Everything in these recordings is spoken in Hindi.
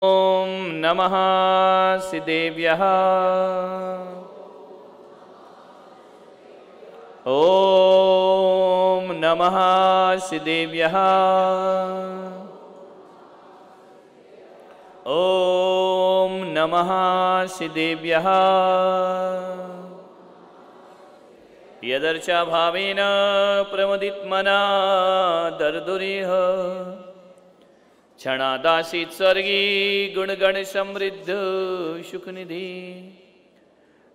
ॐ नमः सिद्धेभ्यः। ॐ नमः सिद्धेभ्यः। ॐ नमः सिद्धेभ्यः। यदर्चा भावेन प्रमुदितमना दर्दुरिह क्षणादासीत् स्वर्गी गुणगण समृद्ध सुखनिधि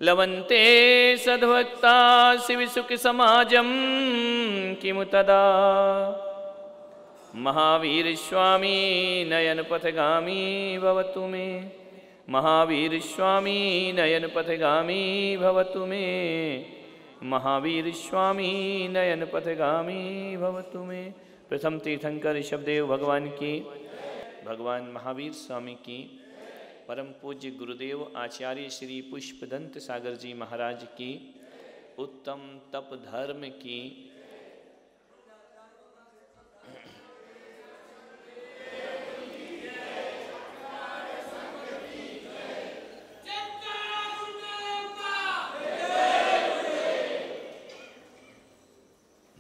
लवन्ते सद्भक्ता शिवसुख समाजं किमु तदा महावीर स्वामी नयन पथगामी भवतु मे। महावीर स्वामी नयन पथगामी भवतु मे। महावीर स्वामी नयन पथगामी भवतु मे। प्रथम तीर्थंकर ऋषभदेव भगवान की, भगवान महावीर स्वामी की, परम पूज्य गुरुदेव आचार्य श्री पुष्पदंत सागर जी महाराज की, उत्तम तप धर्म की,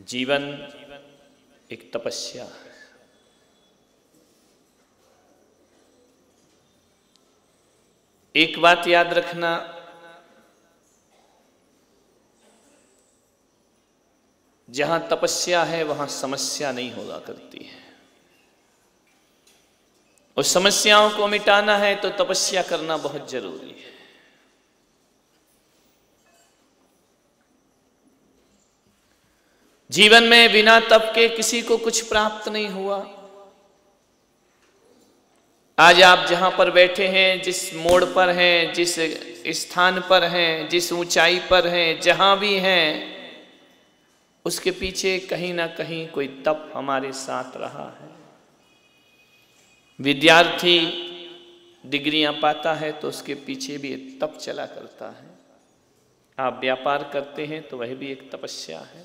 जीवन एक तपस्या है। एक बात याद रखना, जहां तपस्या है वहां समस्या नहीं होगा करती है। और समस्याओं को मिटाना है तो तपस्या करना बहुत जरूरी है। जीवन में बिना तप के किसी को कुछ प्राप्त नहीं हुआ। आज आप जहां पर बैठे हैं, जिस मोड़ पर हैं, जिस स्थान पर हैं, जिस ऊंचाई पर हैं, जहां भी हैं, उसके पीछे कहीं ना कहीं कोई तप हमारे साथ रहा है। विद्यार्थी डिग्रियां पाता है तो उसके पीछे भी एक तप चला करता है। आप व्यापार करते हैं तो वह भी एक तपस्या है।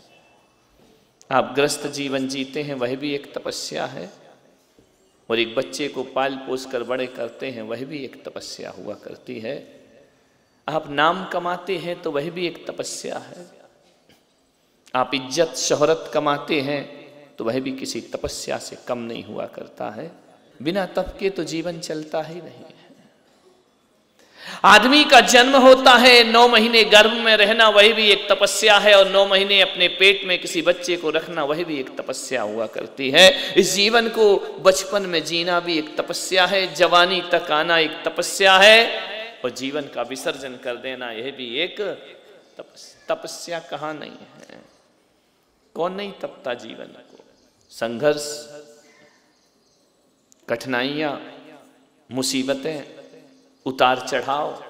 आप ग्रस्त जीवन जीते हैं, वह भी एक तपस्या है। और एक बच्चे को पाल पोस कर बड़े करते हैं, वह भी एक तपस्या हुआ करती है। आप नाम कमाते हैं तो वह भी एक तपस्या है। आप इज्जत शोहरत कमाते हैं तो वह भी किसी तपस्या से कम नहीं हुआ करता है। बिना तप के तो जीवन चलता ही नहीं है। आदमी का जन्म होता है, 9 महीने गर्भ में रहना वही भी एक तपस्या है। और 9 महीने अपने पेट में किसी बच्चे को रखना वही भी एक तपस्या हुआ करती है। इस जीवन को बचपन में जीना भी एक तपस्या है। जवानी तक आना एक तपस्या है। और जीवन का विसर्जन कर देना यह भी एक तपस्या कहाँ नहीं है। कौन नहीं तपता जीवन को। संघर्ष, कठिनाइयां, मुसीबतें, उतार चढ़ाव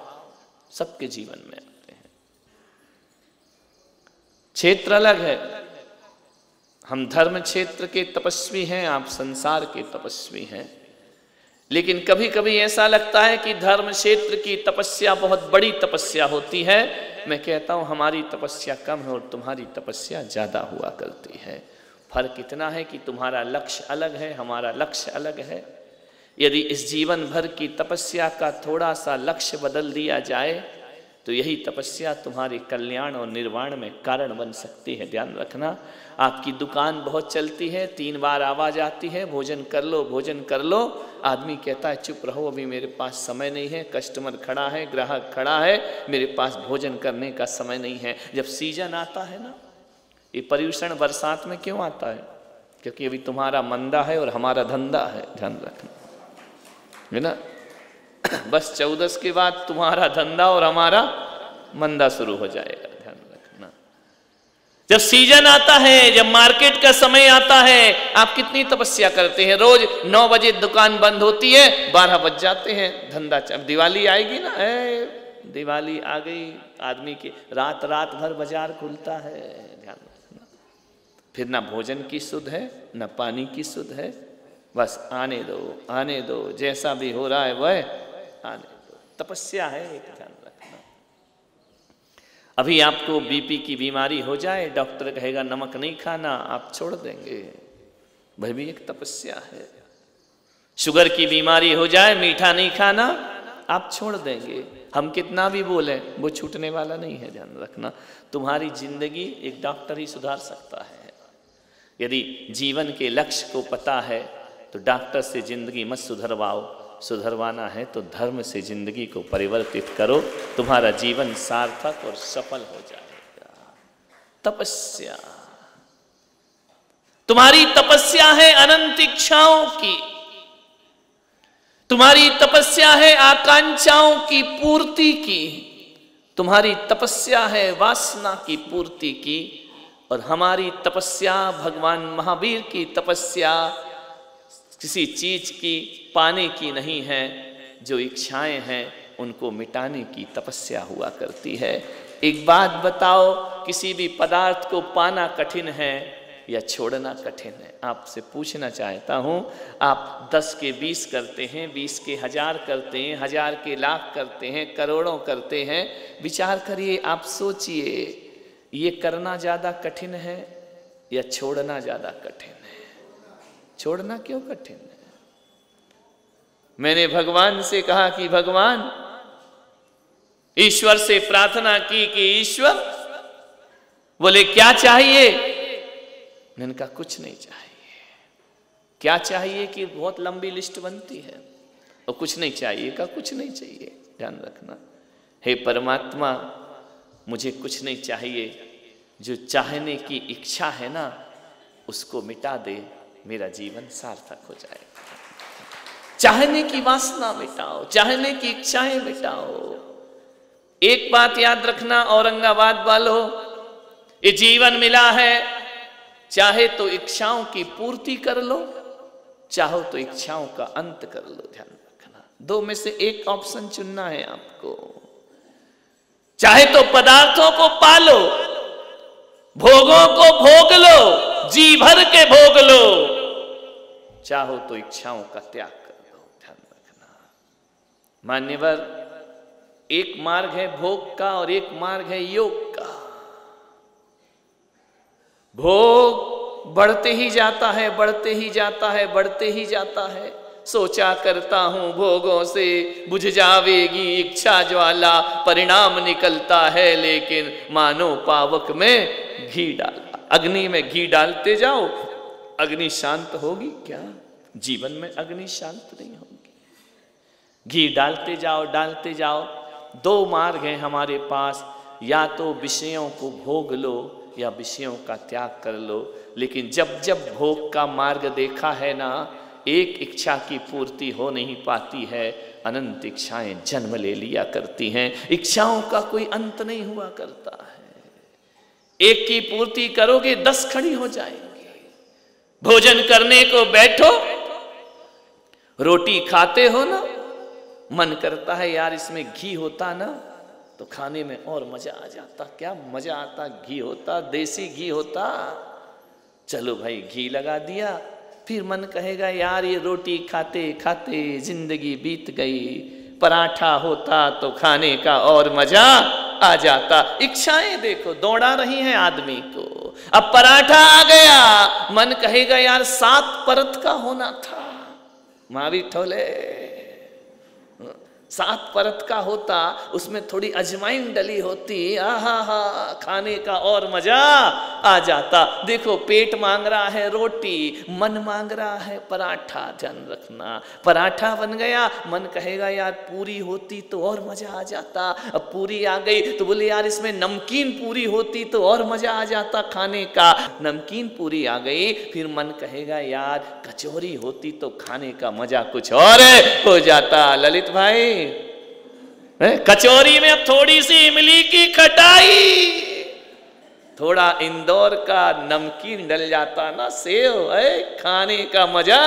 सबके जीवन में आते हैं। क्षेत्र अलग है। हम धर्म क्षेत्र के तपस्वी हैं, आप संसार के तपस्वी हैं। लेकिन कभी कभी ऐसा लगता है कि धर्म क्षेत्र की तपस्या बहुत बड़ी तपस्या होती है। मैं कहता हूं हमारी तपस्या कम है और तुम्हारी तपस्या ज्यादा हुआ करती है। फर्क इतना है कि तुम्हारा लक्ष्य अलग है, हमारा लक्ष्य अलग है। यदि इस जीवन भर की तपस्या का थोड़ा सा लक्ष्य बदल दिया जाए तो यही तपस्या तुम्हारे कल्याण और निर्वाण में कारण बन सकती है। ध्यान रखना। आपकी दुकान बहुत चलती है, 3 बार आवाज आती है, भोजन कर लो, भोजन कर लो। आदमी कहता है चुप रहो, अभी मेरे पास समय नहीं है, कस्टमर खड़ा है, ग्राहक खड़ा है, मेरे पास भोजन करने का समय नहीं है। जब सीजन आता है ना, ये पर्यूषण बरसात में क्यों आता है? क्योंकि अभी तुम्हारा मंदा है और हमारा धंधा है। ध्यान रखना है ना। बस 14 के बाद तुम्हारा धंधा और हमारा मंदा शुरू हो जाएगा। ध्यान रखना। जब सीजन आता है, जब मार्केट का समय आता है, आप कितनी तपस्या करते हैं। रोज 9 बजे दुकान बंद होती है, 12 बज जाते हैं, धंधा दिवाली आएगी ना, दिवाली आ गई, आदमी की रात रात भर बाजार खुलता है। ध्यान रखना। फिर ना भोजन की सुध है, ना पानी की सुध है। बस आने दो, आने दो, जैसा भी हो रहा है वह आने दो। तपस्या है एक। ध्यान रखना। अभी आपको बीपी की बीमारी हो जाए, डॉक्टर कहेगा नमक नहीं खाना, आप छोड़ देंगे। वह भी एक तपस्या है। शुगर की बीमारी हो जाए, मीठा नहीं खाना, आप छोड़ देंगे। हम कितना भी बोलें, वो छूटने वाला नहीं है, ध्यान रखना। तुम्हारी जिंदगी एक डॉक्टर ही सुधार सकता है। यदि जीवन के लक्ष्य को पता है तो डॉक्टर से जिंदगी मत सुधरवाओ, सुधरवाना है तो धर्म से जिंदगी को परिवर्तित करो, तुम्हारा जीवन सार्थक और सफल हो जाएगा। तपस्या, तुम्हारी तपस्या है अनंत इच्छाओं की, तुम्हारी तपस्या है आकांक्षाओं की पूर्ति की, तुम्हारी तपस्या है वासना की पूर्ति की। और हमारी तपस्या, भगवान महावीर की तपस्या किसी चीज की पाने की नहीं है, जो इच्छाएं हैं उनको मिटाने की तपस्या हुआ करती है। एक बात बताओ, किसी भी पदार्थ को पाना कठिन है या छोड़ना कठिन है? आपसे पूछना चाहता हूं, आप 10 के 20 करते हैं, 20 के 1000 करते हैं, 1000 के लाख करते हैं, करोड़ों करते हैं। विचार करिए, आप सोचिए, ये करना ज्यादा कठिन है या छोड़ना ज्यादा कठिन है? छोड़ना क्यों कठिन है? मैंने भगवान से कहा कि भगवान, ईश्वर से प्रार्थना की कि ईश्वर, बोले क्या चाहिए? मैंने कहा कुछ नहीं चाहिए। क्या चाहिए कि बहुत लंबी लिस्ट बनती है, और कुछ नहीं चाहिए का कुछ नहीं चाहिए। ध्यान रखना, हे परमात्मा, मुझे कुछ नहीं चाहिए, जो चाहने की इच्छा है ना उसको मिटा दे, मेरा जीवन सार्थक हो जाएगा। चाहने की वासना मिटाओ, चाहने की इच्छाएं मिटाओ। एक बात याद रखना औरंगाबाद वालों, ये जीवन मिला है, चाहे तो इच्छाओं की पूर्ति कर लो, चाहो तो इच्छाओं का अंत कर लो। ध्यान रखना, दो में से एक ऑप्शन चुनना है आपको। चाहे तो पदार्थों को पालो, भोगों को भोग लो, जी भर के भोग लो, चाहो तो इच्छाओं का त्याग कर लो। ध्यान रखना मान्यवर, एक मार्ग है भोग का और एक मार्ग है योग का। भोग बढ़ते ही जाता है, बढ़ते ही जाता है, बढ़ते ही जाता है। सोचा करता हूं भोगों से बुझ जावेगी इच्छा ज्वाला, परिणाम निकलता है लेकिन मानो पावक में घी डाला। अग्नि में घी डालते जाओ, अग्नि शांत होगी क्या? जीवन में अग्नि शांत नहीं होगी। घी डालते जाओ, डालते जाओ। दो मार्ग हैं हमारे पास, या तो विषयों को भोग लो या विषयों का त्याग कर लो। लेकिन जब जब भोग का मार्ग देखा है ना, एक इच्छा की पूर्ति हो नहीं पाती है, अनंत इच्छाएं जन्म ले लिया करती हैं। इच्छाओं का कोई अंत नहीं हुआ करता है। एक की पूर्ति करोगे 10 खड़ी हो जाएंगी। भोजन करने को बैठो, रोटी खाते हो ना, मन करता है यार इसमें घी होता ना तो खाने में और मजा आ जाता। क्या मजा आता? घी होता, देसी घी होता। चलो भाई घी लगा दिया, फिर मन कहेगा यार ये रोटी खाते खाते जिंदगी बीत गई, पराठा होता तो खाने का और मजा आ जाता। इच्छाएं देखो दौड़ा रही हैं आदमी को। अब पराठा आ गया, मन कहेगा यार 7 परत का होना था, मावी ठोले 7 परत का होता, उसमें थोड़ी अजवाइन डली होती, आहा हा, खाने का और मजा आ जाता। देखो पेट मांग रहा है रोटी, मन मांग रहा है पराठा। ध्यान रखना, पराठा बन गया, मन कहेगा यार पूरी होती तो और मजा आ जाता। अब पूरी आ गई तो बोले यार इसमें नमकीन पूरी होती तो और मजा आ जाता खाने का। नमकीन पूरी आ गई, फिर मन कहेगा यार कचौरी होती तो खाने का मजा कुछ और हो जाता। ललित भाई, कचौरी में थोड़ी सी इमली की खटाई, थोड़ा इंदौर का नमकीन डल जाता ना, सेव है, खाने का मजा।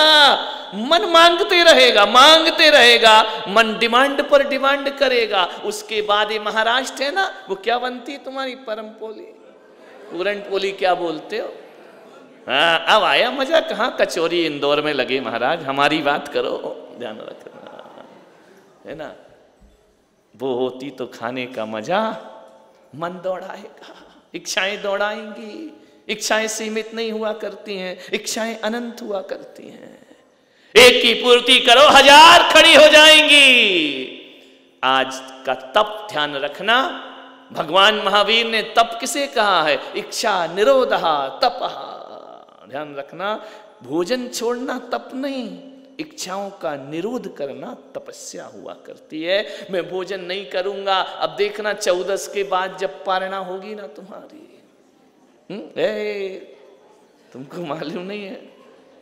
मन मांगते रहेगा, मांगते रहेगा, मन डिमांड पर डिमांड करेगा। उसके बाद ये महाराष्ट्र है ना, वो क्या बनती है तुम्हारी परम पोली, पूरन पोली क्या बोलते हो? हाँ, अब आया मजा। कहाँ कचौरी इंदौर में लगे महाराज, हमारी बात करो। ध्यान रखना है ना, वो होती तो खाने का मजा। मन दौड़ाएगा, इच्छाएं दौड़ाएंगी। इच्छाएं सीमित नहीं हुआ करती हैं, इच्छाएं अनंत हुआ करती हैं। एक की पूर्ति करो, 1000 खड़ी हो जाएंगी। आज का तप ध्यान रखना, भगवान महावीर ने तप किसे कहा है? इच्छा निरोधः तपः। ध्यान रखना, भोजन छोड़ना तप नहीं, इच्छाओं का निरोध करना तपस्या हुआ करती है। मैं भोजन नहीं करूंगा, अब देखना 14 के बाद जब पारणा होगी ना तुम्हारी, तुमको मालूम नहीं है,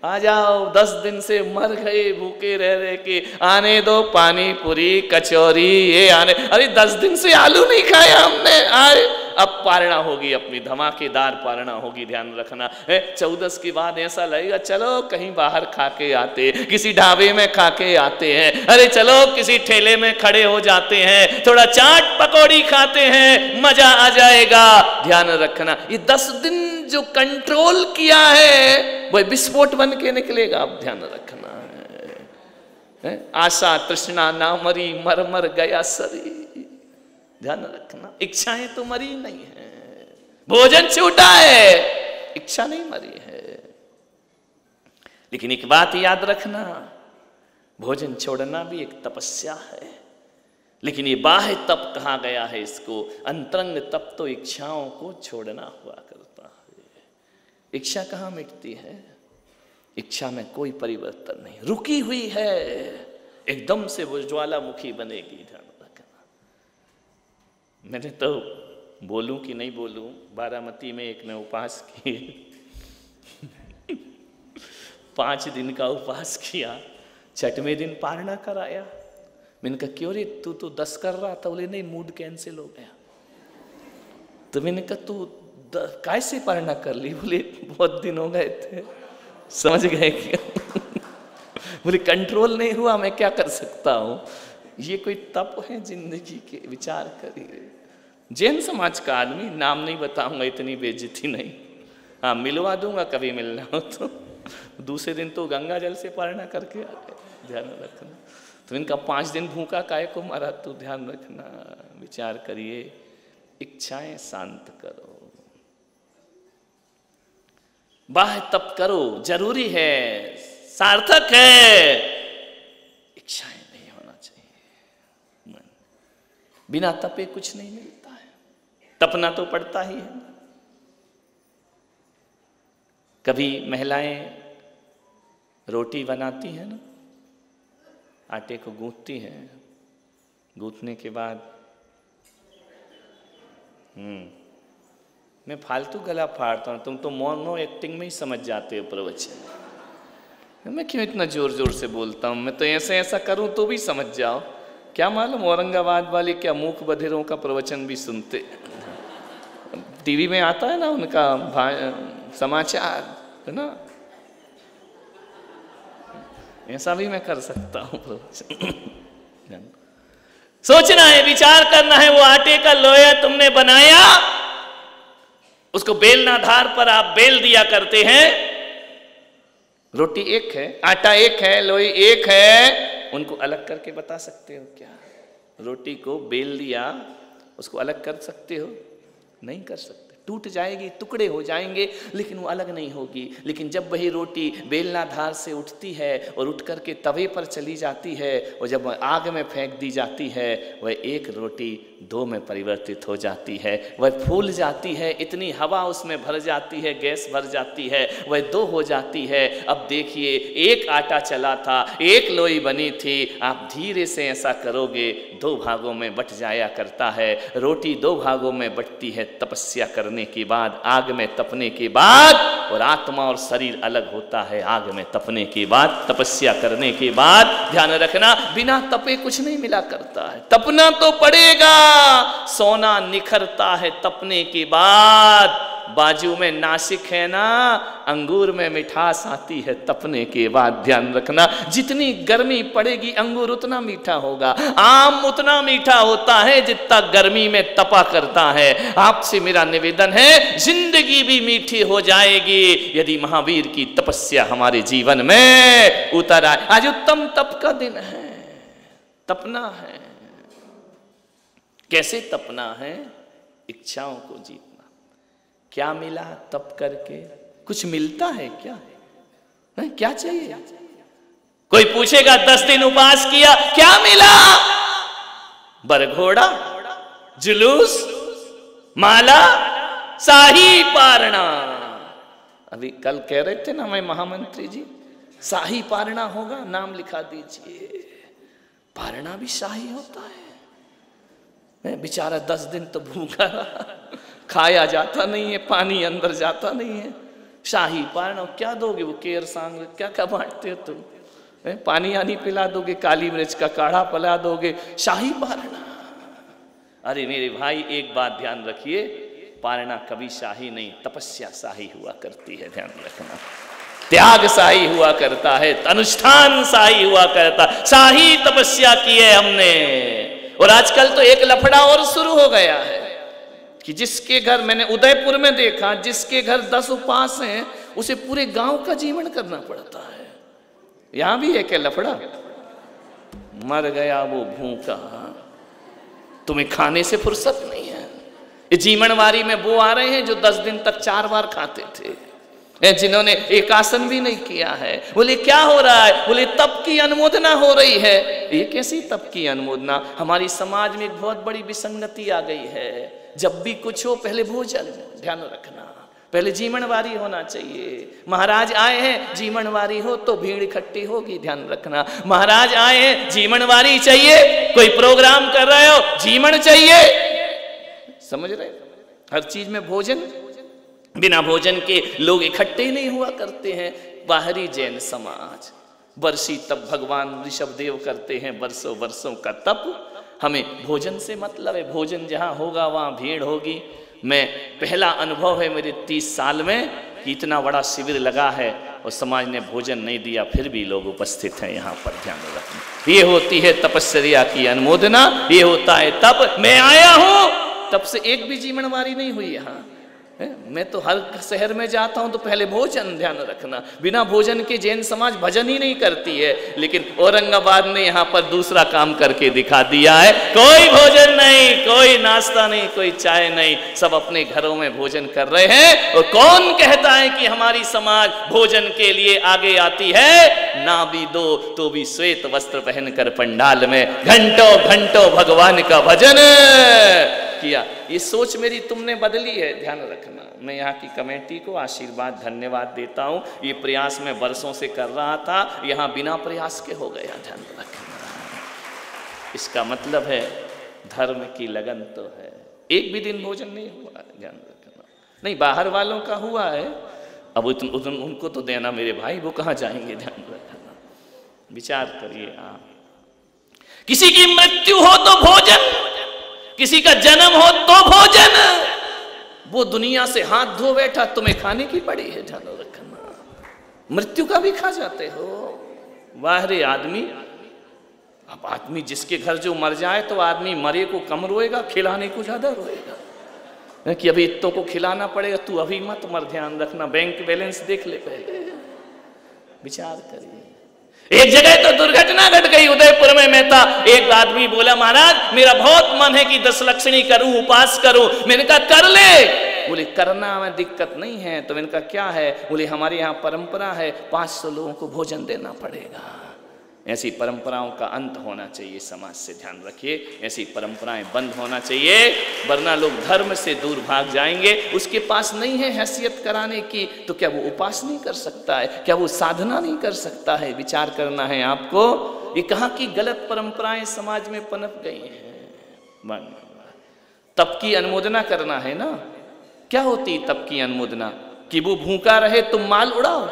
आ जाओ, 10 दिन से मर गए भूखे रह रहे के, आने दो पानी पूरी कचौरी, ये आने, अरे 10 दिन से आलू नहीं खाया हमने, आए अब पारणा होगी, अपनी धमाकेदार पारणा होगी। ध्यान रखना है, 14 के बाद ऐसा लगेगा चलो कहीं बाहर खा के आते, किसी ढाबे में खा के आते हैं, अरे चलो किसी ठेले में खड़े हो जाते हैं, थोड़ा चाट पकौड़ी खाते हैं, मजा आ जाएगा। ध्यान रखना, ये 10 दिन जो कंट्रोल किया है वह विस्फोट बन के निकलेगा। अब ध्यान रखना है, आशा तृष्णा ना मरी, मर मर गया शरीर। ध्यान रखना, इच्छाएं तो मरी नहीं है, भोजन छूटा है, इच्छा नहीं मरी है। लेकिन एक बात याद रखना, भोजन छोड़ना भी एक तपस्या है, लेकिन ये बाह्य तप कहा गया है इसको, अंतरंग तप तो इच्छाओं को छोड़ना हुआ करता है। इच्छा कहाँ मिटती है? इच्छा में कोई परिवर्तन नहीं, रुकी हुई है, एकदम से वो ज्वालामुखी बनेगी। ध्यान रखना, मैंने तो बोलूं कि नहीं बोलूं, बारामती में एक ने उपवास किए 5 दिन का उपवास किया, 6वें दिन पारणा कराया। मैंने कहा क्यों रे, तू तो 10 कर रहा था? बोले नहीं, मूड कैंसिल हो गया। तो मैंने कहा तू कैसे पारणा कर ली? बोले बहुत दिन हो गए थे। समझ गए क्या? बोले कंट्रोल नहीं हुआ, मैं क्या कर सकता हूँ? ये कोई तप है जिंदगी के? विचार करिए। जैन समाज का आदमी, नाम नहीं बताऊंगा, इतनी बेइज्जती नहीं, हाँ मिलवा दूंगा कभी मिलना हो तो। दूसरे दिन तो गंगा जल से पारणा करके आ गए। ध्यान रखना, तो इनका 5 दिन भूखा काहे को मारा? तो ध्यान रखना, विचार करिए, इच्छाएं शांत करो, बाह्य तप करो, जरूरी है, सार्थक है, इच्छाएं नहीं होना चाहिए। बिना तपे कुछ नहीं मिलता है, तपना तो पड़ता ही है। कभी महिलाएं रोटी बनाती है ना, आटे को गूंथती है, गूंथने के बाद मैं फालतू गला फाड़ता हूँ, तुम तो मोनो एक्टिंग में ही समझ जाते हो प्रवचन। मैं क्यों इतना जोर जोर से बोलता हूँ? मैं तो ऐसे ऐसा करूँ तो भी समझ जाओ। क्या मालूम औरंगाबाद वाले क्या मूक बधिरों का प्रवचन भी सुनते, टीवी में आता है ना उनका समाचार, है ना, ऐसा भी मैं कर सकता हूँ प्रवचन। सोचना है, विचार करना है, वो आटे का लोया तुमने बनाया, उसको बेलनाधार पर आप बेल दिया करते हैं। रोटी एक है, आटा एक है, लोई एक है, उनको अलग करके बता सकते हो क्या? रोटी को बेल दिया, उसको अलग कर सकते हो? नहीं कर सकते, टूट जाएगी, टुकड़े हो जाएंगे, लेकिन वो अलग नहीं होगी। लेकिन जब वही रोटी बेलनाधार से उठती है और उठ करके तवे पर चली जाती है और जब आग में फेंक दी जाती है, वह एक रोटी 2 में परिवर्तित हो जाती है, वह फूल जाती है, इतनी हवा उसमें भर जाती है, गैस भर जाती है, वह 2 हो जाती है। अब देखिए, एक आटा चला था, एक लोई बनी थी, आप धीरे से ऐसा करोगे 2 भागों में बट जाया करता है। रोटी 2 भागों में बटती है तपस्या करने के बाद, आग में तपने के बाद, और आत्मा और शरीर अलग होता है आग में तपने के बाद, तपस्या करने के बाद। ध्यान रखना, बिना तपे कुछ नहीं मिला करता है, तपना तो पड़ेगा। सोना निखरता है तपने के बाद। बाजू में नासिक है ना, अंगूर में मिठास आती है तपने के बाद। ध्यान रखना, जितनी गर्मी पड़ेगी अंगूर उतना मीठा होगा, आम उतना मीठा होता है जितना गर्मी में तपा करता है। आपसे मेरा निवेदन है, जिंदगी भी मीठी हो जाएगी यदि महावीर की तपस्या हमारे जीवन में उतर आए। आज उत्तम तप का दिन है, तपना है। कैसे तपना है? इच्छाओं को जीतना। क्या मिला तप करके? कुछ मिलता है क्या? क्या चाहिए? कोई पूछेगा 10 दिन उपवास किया क्या मिला? बरघोड़ा, जुलूस, माला, शाही पारणा। अभी कल कह रहे थे ना मैं महामंत्री जी, शाही पारणा होगा, नाम लिखा दीजिए। पारणा भी शाही होता है। बेचारा 10 दिन तो भूखा रहा, खाया जाता नहीं है, पानी अंदर जाता नहीं है। शाही पारणा क्या दोगे? वो केर सांग क्या क्या बांटते हो तुम? पानी आनी पिला दोगे, काली मिर्च का काढ़ा पिला दोगे, शाही पारणा। अरे मेरे भाई एक बात ध्यान रखिए, पारणा कभी शाही नहीं, तपस्या शाही हुआ करती है, ध्यान रखना। त्याग शाही हुआ करता है, अनुष्ठान शाही हुआ करता, शाही तपस्या की है हमने। और आजकल तो एक लफड़ा और शुरू हो गया है कि जिसके घर, मैंने उदयपुर में देखा, जिसके घर 10 उपवास हैं उसे पूरे गांव का जीवन करना पड़ता है। यहां भी है क्या लफड़ा? मर गया वो भूखा, तुम्हें खाने से फुर्सत नहीं है। ये जीवनवारी में वो आ रहे हैं जो 10 दिन तक 4 बार खाते थे, जिन्होंने एक आसन भी नहीं किया है। बोले क्या हो रहा है? बोले तप की अनुमोदना हो रही है। ये कैसी तप की अनुमोदना? हमारी समाज में एक बहुत बड़ी विसंगति आ गई है। जब भी कुछ हो पहले भोजन, ध्यान रखना, पहले जीवनवारी होना चाहिए। महाराज आए हैं, जीवनवारी हो तो भीड़ इकट्ठी होगी, ध्यान रखना। महाराज आए हैं, जीवनवारी चाहिए। कोई प्रोग्राम कर रहे हो, जीवन चाहिए, समझ रहे? हर चीज में भोजन, बिना भोजन के लोग इकट्ठे नहीं हुआ करते हैं। बाहरी जैन समाज वर्षी तप भगवान ऋषभदेव करते हैं, वर्षों वर्षों का तप। हमें भोजन से मतलब है, भोजन जहां होगा वहां भीड़ होगी। मैं पहला अनुभव है मेरे 30 साल में कि इतना बड़ा शिविर लगा है और समाज ने भोजन नहीं दिया, फिर भी लोग उपस्थित हैं यहाँ पर, ध्यान रखना। ये होती है तपस्या की अनुमोदना, ये होता है तप। मैं आया हूं, तब से एक भी जीवनवारी नहीं हुई यहाँ। मैं तो हर शहर में जाता हूं तो पहले भोजन, ध्यान रखना। बिना भोजन के जैन समाज भजन ही नहीं करती है। लेकिन औरंगाबाद ने यहाँ पर दूसरा काम करके दिखा दिया है। कोई भोजन नहीं, कोई नाश्ता नहीं, कोई चाय नहीं, सब अपने घरों में भोजन कर रहे हैं। और कौन कहता है कि हमारी समाज भोजन के लिए आगे आती है? ना भी दो तो भी श्वेत वस्त्र पहनकर पंडाल में घंटों घंटों भगवान का भजन किया। ये सोच मेरी तुमने बदली है, ध्यान रखना। मैं यहाँ की कमेटी को आशीर्वाद धन्यवाद देता हूँ। ये प्रयास मैं वर्षों से कर रहा था, यहाँ बिना प्रयास के हो गया, ध्यान रखना। इसका मतलब है धर्म की लगन तो है। एक भी दिन भोजन नहीं हुआ, ध्यान रखना। नहीं, बाहर वालों का हुआ है, अब उनको तो देना मेरे भाई, वो कहाँ जाएंगे, ध्यान रखना। विचार करिए आप, किसी की मृत्यु हो तो भोजन, किसी का जन्म हो तो भोजन। वो दुनिया से हाथ धो बैठा, तुम्हें खाने की पड़ी है, ध्यान रखना। मृत्यु का भी खा जाते हो। बाहरी आदमी, अब आदमी जिसके घर जो मर जाए तो आदमी मरे को कम रोएगा, खिलाने को ज्यादा रोएगा कि अभी इत्तों को खिलाना पड़ेगा, तू अभी मत मर, ध्यान रखना। बैंक बैलेंस देख ले पहले, विचार करिए। एक जगह तो दुर्घटना घट गई, उदयपुर में मैं था। एक आदमी बोला महाराज मेरा बहुत मन है कि 10 लक्षणी करूं, उपास करूं। मैंने कहा कर ले। बोले करना में दिक्कत नहीं है। तो मैंने कहा क्या है? बोले हमारे यहाँ परंपरा है 500 लोगों को भोजन देना पड़ेगा। ऐसी परंपराओं का अंत होना चाहिए समाज से, ध्यान रखिए। ऐसी परंपराएं बंद होना चाहिए, वरना लोग धर्म से दूर भाग जाएंगे। उसके पास नहीं है हैसियत कराने की तो क्या वो उपास नहीं कर सकता है? क्या वो साधना नहीं कर सकता है? विचार करना है आपको। ये कहाँ की गलत परंपराएं समाज में पनप गई हैं। तप की अनुमोदना करना है ना। क्या होती तप की अनुमोदना? कि वो भूखा रहे तुम माल उड़ाओ।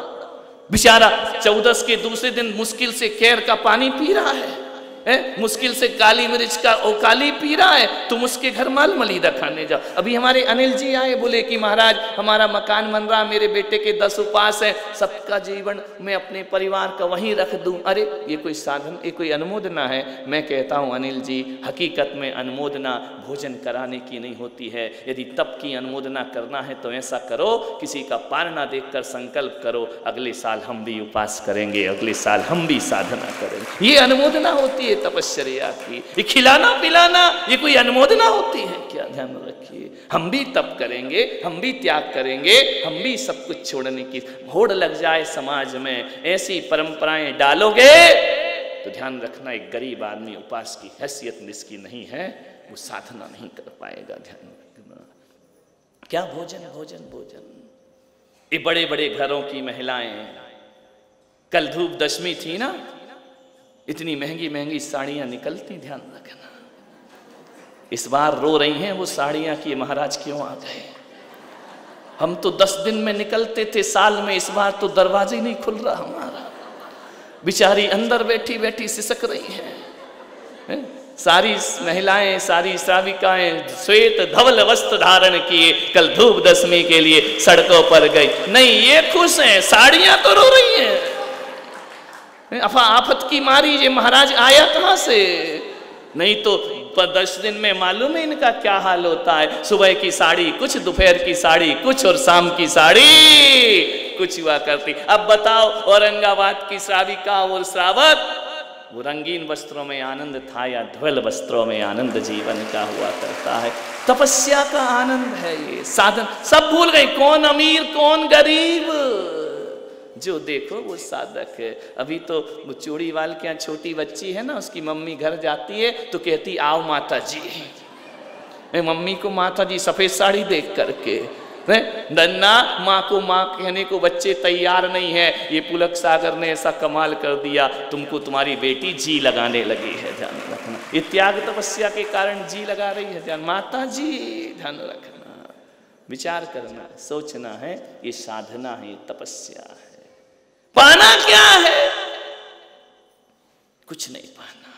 बेचारा 14 के दूसरे दिन मुश्किल से केर का पानी पी रहा है, मुश्किल से काली मिर्च का काली पी रहा है, तुम उसके घर माल मलीदा खाने जाओ। अभी हमारे अनिल जी आए, बोले कि महाराज हमारा मकान बन रहा, मेरे बेटे के 10 उपवास है, सबका जीवन मैं अपने परिवार का वहीं रख दूं। अरे ये कोई साधन, ये कोई अनुमोदना है? मैं कहता हूं अनिल जी, हकीकत में अनुमोदना भोजन कराने की नहीं होती है। यदि तप की अनुमोदना करना है तो ऐसा करो, किसी का पारना देखकर संकल्प करो, अगले साल हम भी उपवास करेंगे, अगले साल हम भी साधना करेंगे। ये अनुमोदना होती है, तपश्चर्या की। ये खिलाना पिलाना ये कोई अनुमोदना होती है क्या? ध्यान रखिए, हम भी तप करेंगे, हम भी त्याग करेंगे, हम भी सब कुछ छोड़ने की होड़ लग जाए समाज में, ऐसी परंपराएं डालोगे तो ध्यान रखना, एक गरीब आदमी उपास की हैसियत जिसकी नहीं है वो साधना नहीं कर पाएगा। ध्यान रखना, क्या भोजन भोजन भोजन। ये बड़े बड़े घरों की महिलाएं, कल धूप दशमी थी ना, इतनी महंगी महंगी साड़ियां निकलती, ध्यान रखना। इस बार रो रही हैं वो साड़ियां कि महाराज क्यों आ गए। हम तो 10 दिन में निकलते थे साल में, इस बार तो दरवाजे ही नहीं खुल रहा हमारा। बेचारी अंदर बैठी बैठी सिसक रही है। सारी महिलाएं, सारी श्राविकाएं श्वेत धवल वस्त्र धारण किए कल धूप दशमी के लिए सड़कों पर गई। नहीं, ये खुश हैं, साड़ियां तो रो रही हैं। अफा आफत की मारी ये महाराज आया कहां से। नहीं तो 10 दिन में मालूम है इनका क्या हाल होता है। सुबह की साड़ी कुछ, दोपहर की साड़ी कुछ और शाम की साड़ी कुछ हुआ करती। अब बताओ, औरंगाबाद की श्राविका और श्रावक, वो रंगीन वस्त्रों में आनंद था या धवल वस्त्रों में आनंद जीवन का हुआ करता है। तपस्या का आनंद है ये साधन। सब भूल गए कौन अमीर कौन गरीब, जो देखो वो साधक है। अभी तो वो चूड़ीवाल के यहाँ छोटी बच्ची है ना, उसकी मम्मी घर जाती है तो कहती आओ माता जी। मम्मी को माता जी सफेद साड़ी देख करके, नन्ना माँ को माँ कहने को बच्चे तैयार नहीं है। ये पुलक सागर ने ऐसा कमाल कर दिया, तुमको तुम्हारी बेटी जी लगाने लगी है। ध्यान रखना, ये त्याग तपस्या के कारण जी लगा रही है। ध्यान, माता जी ध्यान रखना, विचार करना, सोचना है, ये साधना है, ये तपस्या है। पाना क्या है? कुछ नहीं पाना,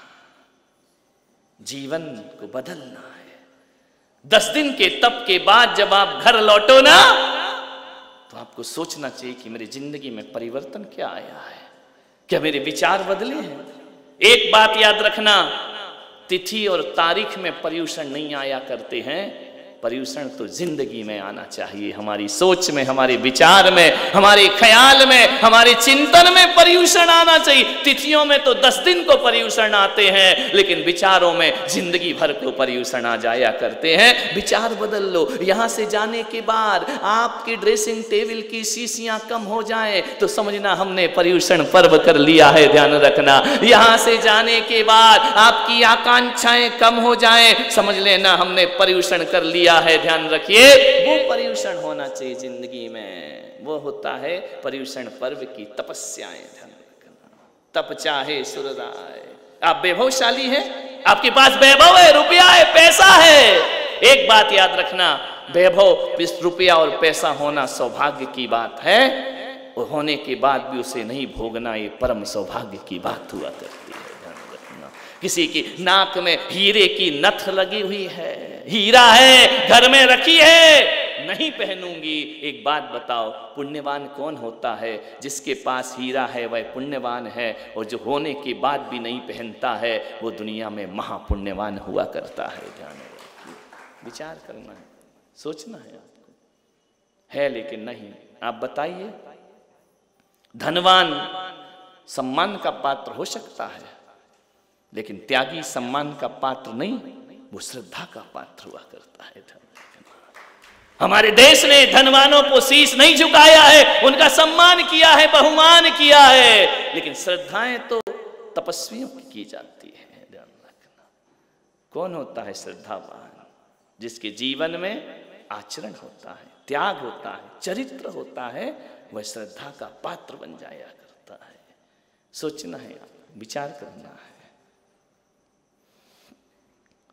जीवन को बदलना है। 10 दिन के तप के बाद जब आप घर लौटो ना, तो आपको सोचना चाहिए कि मेरी जिंदगी में परिवर्तन क्या आया है, क्या मेरे विचार बदले हैं। एक बात याद रखना, तिथि और तारीख में पर्यूषण नहीं आया करते हैं, पर्यूषण तो जिंदगी में आना चाहिए। हमारी सोच में, हमारे विचार में, हमारे ख्याल में, हमारे चिंतन में पर्यूषण आना चाहिए। तिथियों में तो 10 दिन को पर्यूषण आते हैं, लेकिन विचारों में जिंदगी भर को पर्यूषण आ जाया करते हैं। विचार बदल लो। यहां से जाने के बाद आपकी ड्रेसिंग टेबल की शीशियां कम हो जाए तो समझना हमने पर्यूषण पर्व कर लिया है। ध्यान रखना, यहां से जाने के बाद आपकी आकांक्षाएं कम हो जाए, समझ लेना हमने पर्यूषण कर लिया है। ध्यान रखिए, वो पर्यूषण होना चाहिए जिंदगी में, वो होता है पर्यूषण पर्व की तपस्याएं। ध्यान रखना, तप चाहे सुरराय। आप वैभवशाली हैं, आपके पास वैभव है, रुपया है, पैसा है। एक बात याद रखना, वैभव रुपया और पैसा होना सौभाग्य की बात है, और होने के बाद भी उसे नहीं भोगना ये परम सौभाग्य की बात हुआ करती है। किसी की नाक में हीरे की नथ लगी हुई है, हीरा है, घर में रखी है, नहीं पहनूंगी। एक बात बताओ, पुण्यवान कौन होता है? जिसके पास हीरा है वह पुण्यवान है, और जो होने के बाद भी नहीं पहनता है वो दुनिया में महापुण्यवान हुआ करता है। ध्यान रखिए, विचार करना है, सोचना है आपको, है लेकिन नहीं। आप बताइए, धनवान सम्मान का पात्र हो सकता है, लेकिन त्यागी सम्मान का पात्र नहीं, वो श्रद्धा का पात्र हुआ करता है। हमारे देश ने धनवानों को शीश नहीं झुकाया है, उनका सम्मान किया है, बहुमान किया है, लेकिन श्रद्धाएं तो तपस्वियों की जाती है। ध्यान रखना, कौन होता है श्रद्धावान? जिसके जीवन में आचरण होता है, त्याग होता है, चरित्र होता है, वह श्रद्धा का पात्र बन जाया करता है। सोचना है, विचार करना है।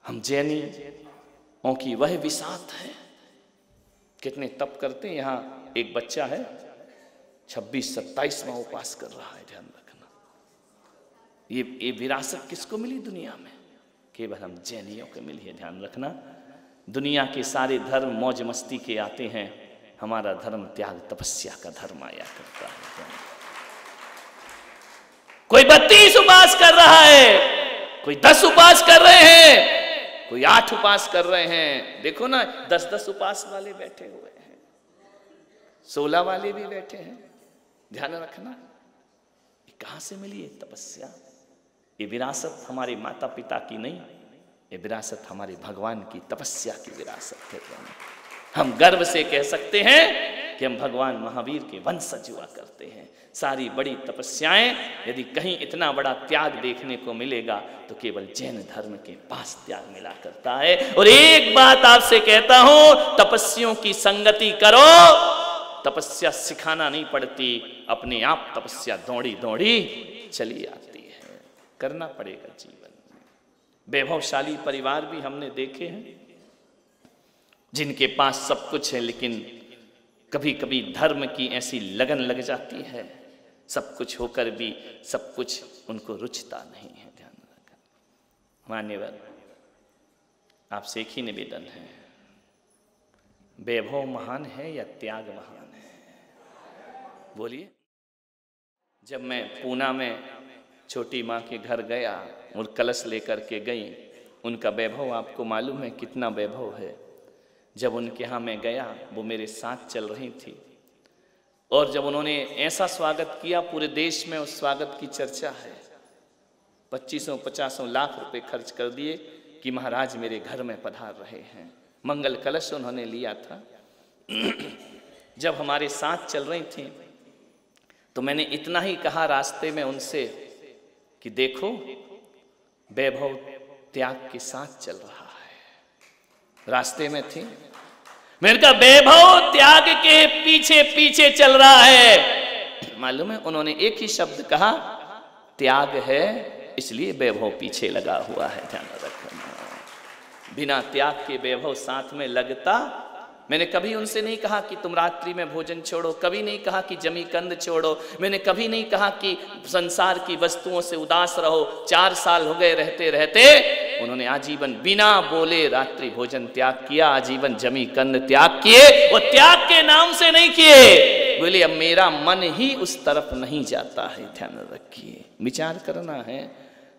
हम जैनियों की वह विसात है, कितने तप करते हैं। यहाँ एक बच्चा है 26-27वां उपवास कर रहा है। ध्यान रखना, ये विरासत किसको मिली दुनिया में? केवल हम जैनियों को मिली है। ध्यान रखना, दुनिया के सारे धर्म मौज मस्ती के आते हैं, हमारा धर्म त्याग तपस्या का धर्म आया करता है। कोई 32 उपवास कर रहा है, कोई 10 उपवास कर रहे हैं, कोई 8 उपवास कर रहे हैं। देखो ना, 10-10 उपवास वाले बैठे हुए हैं, 16 वाले भी बैठे हैं। ध्यान रखना, कहां से मिली है तपस्या? ये विरासत हमारे माता पिता की नहीं, ये विरासत हमारे भगवान की तपस्या की विरासत है। हम गर्व से कह सकते हैं कि हम भगवान महावीर के वंशज हुआ करते हैं। सारी बड़ी तपस्याएं, यदि कहीं इतना बड़ा त्याग देखने को मिलेगा तो केवल जैन धर्म के पास त्याग मिला करता है। और एक बात आपसे कहता हूं, तपस्वियों की संगति करो, तपस्या सिखाना नहीं पड़ती, अपने आप तपस्या दौड़ी दौड़ी चली आती है। करना पड़ेगा जीवन में। वैभवशाली परिवार भी हमने देखे हैं जिनके पास सब कुछ है, लेकिन कभी कभी धर्म की ऐसी लगन लग जाती है, सब कुछ होकर भी सब कुछ उनको रुचता नहीं है। ध्यान रखना। मान्यवर, आपसे एक ही निवेदन है, वैभव महान है या त्याग महान है? बोलिए। जब मैं पूना में छोटी माँ के घर गया और कलश लेकर के गई, उनका वैभव आपको मालूम है कितना वैभव है। जब उनके यहाँ मैं गया, वो मेरे साथ चल रही थी, और जब उन्होंने ऐसा स्वागत किया, पूरे देश में उस स्वागत की चर्चा है। 2500-50 लाख रुपए खर्च कर दिए कि महाराज मेरे घर में पधार रहे हैं। मंगल कलश उन्होंने लिया था। जब हमारे साथ चल रही थी तो मैंने इतना ही कहा रास्ते में उनसे कि देखो, वैभव त्याग के साथ चल रहा है। रास्ते में थी, मैंने कहा वैभव त्याग के पीछे पीछे चल रहा है। मालूम है उन्होंने एक ही शब्द कहा, त्याग है इसलिए वैभव पीछे लगा हुआ है। ध्यान रखना, बिना त्याग के वैभव साथ में लगता। मैंने कभी उनसे नहीं कहा कि तुम रात्रि में भोजन छोड़ो, कभी नहीं कहा कि जमी कंद छोड़ो, मैंने कभी नहीं कहा कि संसार की वस्तुओं से उदास रहो। 4 साल हो गए रहते रहते उन्होंने आजीवन बिना बोले रात्रि भोजन त्याग किया, आजीवन जमी कंद त्याग किए। वो त्याग के नाम से नहीं किए, बोले अब मेरा मन ही उस तरफ नहीं जाता है। ध्यान रखिए, विचार करना है।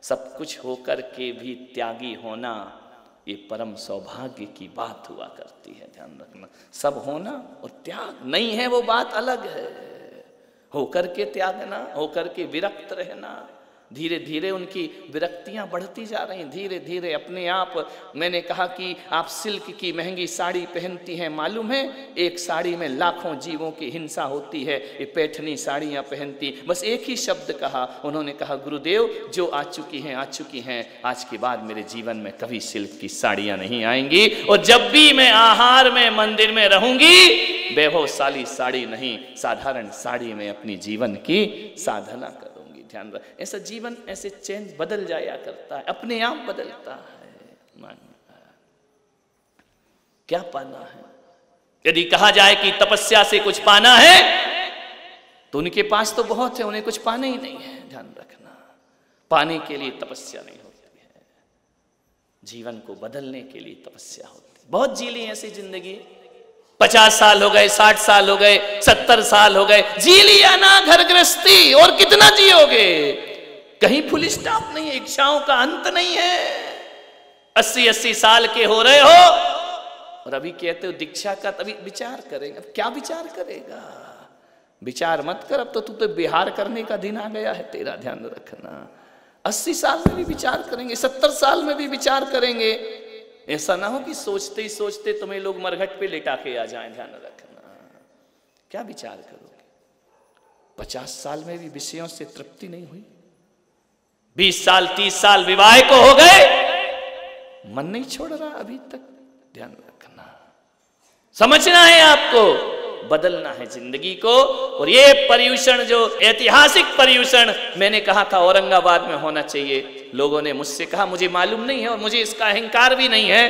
सब कुछ होकर के भी त्यागी होना, ये परम सौभाग्य की बात हुआ करती है। ध्यान रखना, सब होना और त्याग नहीं है वो बात अलग है। होकर के त्यागना, होकर के विरक्त रहना, धीरे धीरे उनकी विरक्तियां बढ़ती जा रही, धीरे धीरे अपने आप। मैंने कहा कि आप सिल्क की महंगी साड़ी पहनती हैं, मालूम है एक साड़ी में लाखों जीवों की हिंसा होती है। ये पैठनी साड़ियां पहनती, बस एक ही शब्द कहा उन्होंने, कहा गुरुदेव जो आ चुकी हैं आ चुकी हैं, आज के बाद मेरे जीवन में कभी सिल्क की साड़ियां नहीं आएंगी, और जब भी मैं आहार में मंदिर में रहूंगी, वैभवशाली साड़ी नहीं, साधारण साड़ी में अपनी जीवन की साधना करूंगी। ध्यान रख, ऐसा जीवन ऐसे चेंज बदल जाया करता है, अपने आप बदलता है। क्या पाना है? यदि कहा जाए कि तपस्या से कुछ पाना है तो उनके पास तो बहुत है, उन्हें कुछ पाना ही नहीं है। ध्यान रखना, पाने के लिए तपस्या नहीं होती है, जीवन को बदलने के लिए तपस्या होती है। बहुत जी ली ऐसी जिंदगी, 50 साल हो गए, 60 साल हो गए, 70 साल हो गए, जी लिया ना घर गृहस्थी, और कितना जियोगे? कहीं फुल स्टॉप नहीं है, इच्छाओं का अंत नहीं है। 80-80 साल के हो रहे हो और अभी कहते हो दीक्षा का, तभी विचार करेंगे। अब क्या विचार करेगा? विचार मत कर, अब तो तू तो बिहार करने का दिन आ गया है तेरा। ध्यान रखना, 80 साल में भी विचार करेंगे, 70 साल में भी विचार करेंगे। ऐसा ना हो कि सोचते ही सोचते तुम्हें लोग मरघट पे लेटा के आ जाएं। ध्यान रखना, क्या विचार करोगे? 50 साल में भी विषयों से तृप्ति नहीं हुई, 20 साल 30 साल विवाह को हो गए, मन नहीं छोड़ रहा अभी तक। ध्यान रखना, समझना है आपको, बदलना है जिंदगी को। और ये पर्यूषण, जो ऐतिहासिक पर्यूषण मैंने कहा था औरंगाबाद में होना चाहिए, लोगों ने मुझसे कहा, मुझे मालूम नहीं है और मुझे इसका अहंकार भी नहीं है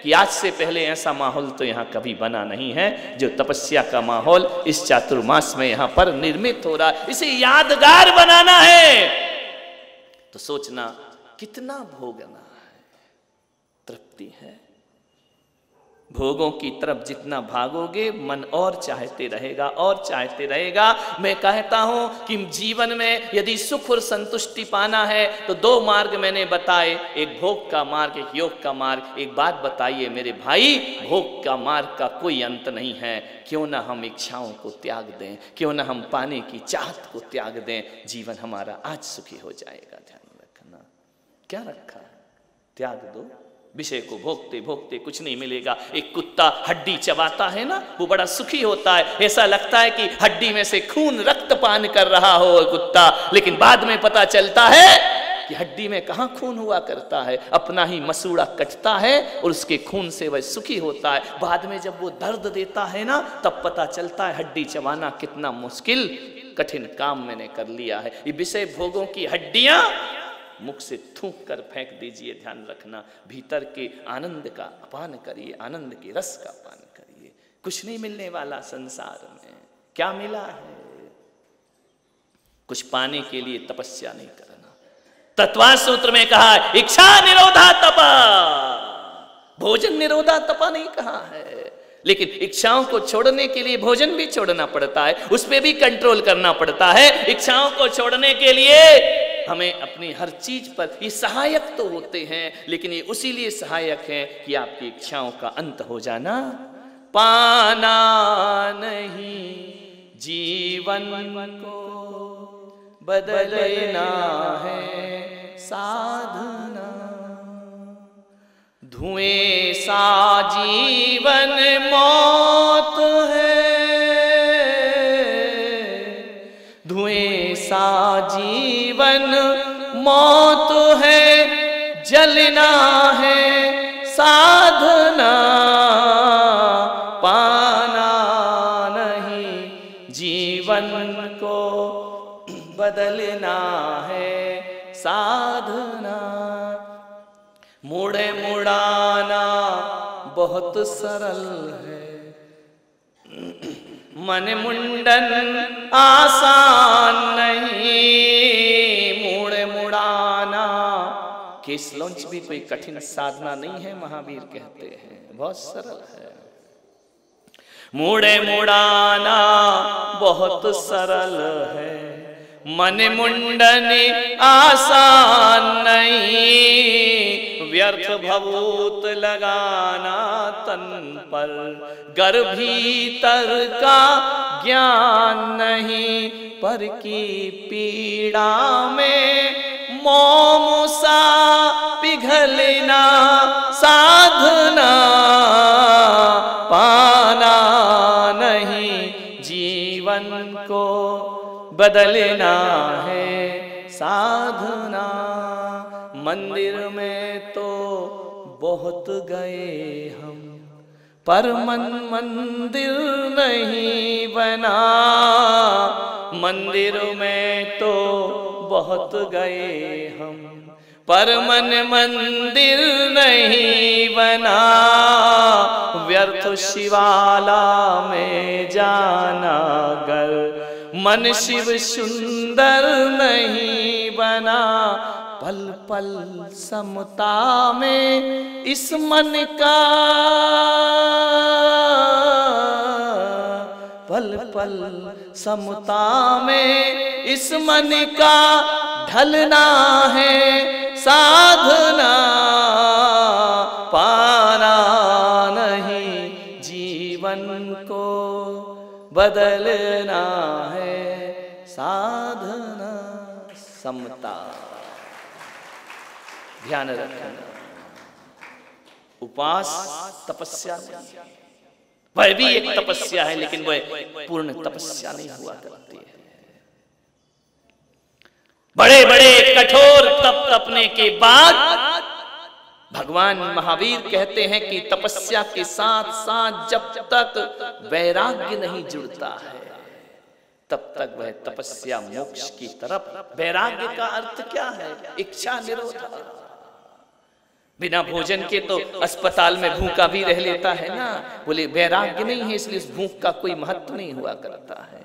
कि आज से पहले ऐसा माहौल तो यहाँ कभी बना नहीं है जो तपस्या का माहौल इस चातुर्मास में यहाँ पर निर्मित हो रहा है। इसे यादगार बनाना है तो सोचना कितना भोगना है, तृप्ति है। भोगों की तरफ जितना भागोगे मन और चाहते रहेगा और चाहते रहेगा। मैं कहता हूं कि जीवन में यदि सुख और संतुष्टि पाना है तो 2 मार्ग मैंने बताए, एक भोग का मार्ग, एक योग का मार्ग। एक बात बताइए मेरे भाई, भोग का मार्ग का कोई अंत नहीं है। क्यों ना हम इच्छाओं को त्याग दें, क्यों ना हम पाने की चाहत को त्याग दें, जीवन हमारा आज सुखी हो जाएगा। ध्यान रखना। क्या रखा है? त्याग दो। विषय को भोगते भोगते कुछ नहीं मिलेगा। एक कुत्ता हड्डी चबाता है ना, वो बड़ा सुखी होता है, ऐसा लगता है कि हड्डी में से खून रक्त पान कर रहा हो कुत्ता, लेकिन बाद में पता चलता है कि हड्डी में कहां खून हुआ करता है, अपना ही मसूड़ा कटता है और उसके खून से वह सुखी होता है। बाद में जब वो दर्द देता है ना, तब पता चलता है हड्डी चबाना कितना मुश्किल कठिन काम मैंने कर लिया है। ये विषय भोगों की हड्डियां मुख से थूक कर फेंक दीजिए। ध्यान रखना, भीतर के आनंद का अपान करिए, आनंद के रस का पान करिए। कुछ नहीं मिलने वाला संसार में। क्या मिला है? कुछ पाने के लिए तपस्या नहीं करना। तत्वा सूत्र में कहा इच्छा निरोधा तपा, भोजन निरोधा तपा नहीं कहा है, लेकिन इच्छाओं को छोड़ने के लिए भोजन भी छोड़ना पड़ता है, उस पर भी कंट्रोल करना पड़ता है। इच्छाओं को छोड़ने के लिए हमें अपनी हर चीज पर, ये सहायक तो होते हैं, लेकिन ये उसी लिए सहायक है कि आपकी इच्छाओं का अंत हो जाना। पाना नहीं जीवन को बदलना है साधना, धुएं सा जीवन मौत है, धुएं सा जीवन मौत है, जलना है साधना, पाना नहीं जीवन को बदलना है साधना। मुड़े मुड़ाना बहुत सरल है, मन मुंडन आसान नहीं। मुड़े मुड़ाना केस लॉन्च भी कोई कठिन साधना नहीं है, महावीर कहते हैं, बहुत सरल है। मुड़े मुड़ाना बहुत सरल है, मन मुंडन आसान नहीं। व्यर्थ भभूत लगाना तन पर, गर भीतर का ज्ञान नहीं। पर की पीड़ा में मोम सा पिघलना साधना, पाना नहीं जीवन को बदलना है साधना। मंदिर में तो बहुत गए हम, पर मन मंदिर नहीं बना। मंदिर में तो बहुत गए हम, पर मन मंदिर नहीं बना। व्यर्थ शिवाला में जाना गर, मन शिव सुंदर नहीं बना। पल पल समता में इस मन का, पल पल समता में इस मन का ढलना है साधना। पाना नहीं जीवन को बदलना है साधना। समता ध्यान रखना। उपास तपस्या नहीं, वह भी एक तपस्या है, लेकिन वह पूर्ण तपस्या नहीं हुआ करती है। बड़े बड़े कठोर तप तपने के बाद भगवान महावीर कहते हैं कि तपस्या के साथ साथ जब तक वैराग्य नहीं जुड़ता है, तब तक वह तपस्या मोक्ष की तरफ। वैराग्य का अर्थ क्या है? इच्छा निरोध। बिना भोजन के तो अस्पताल में भूखा भी रह लेता है ना, बोले वैराग्य नहीं है, इसलिए भूख का कोई महत्व नहीं हुआ करता है।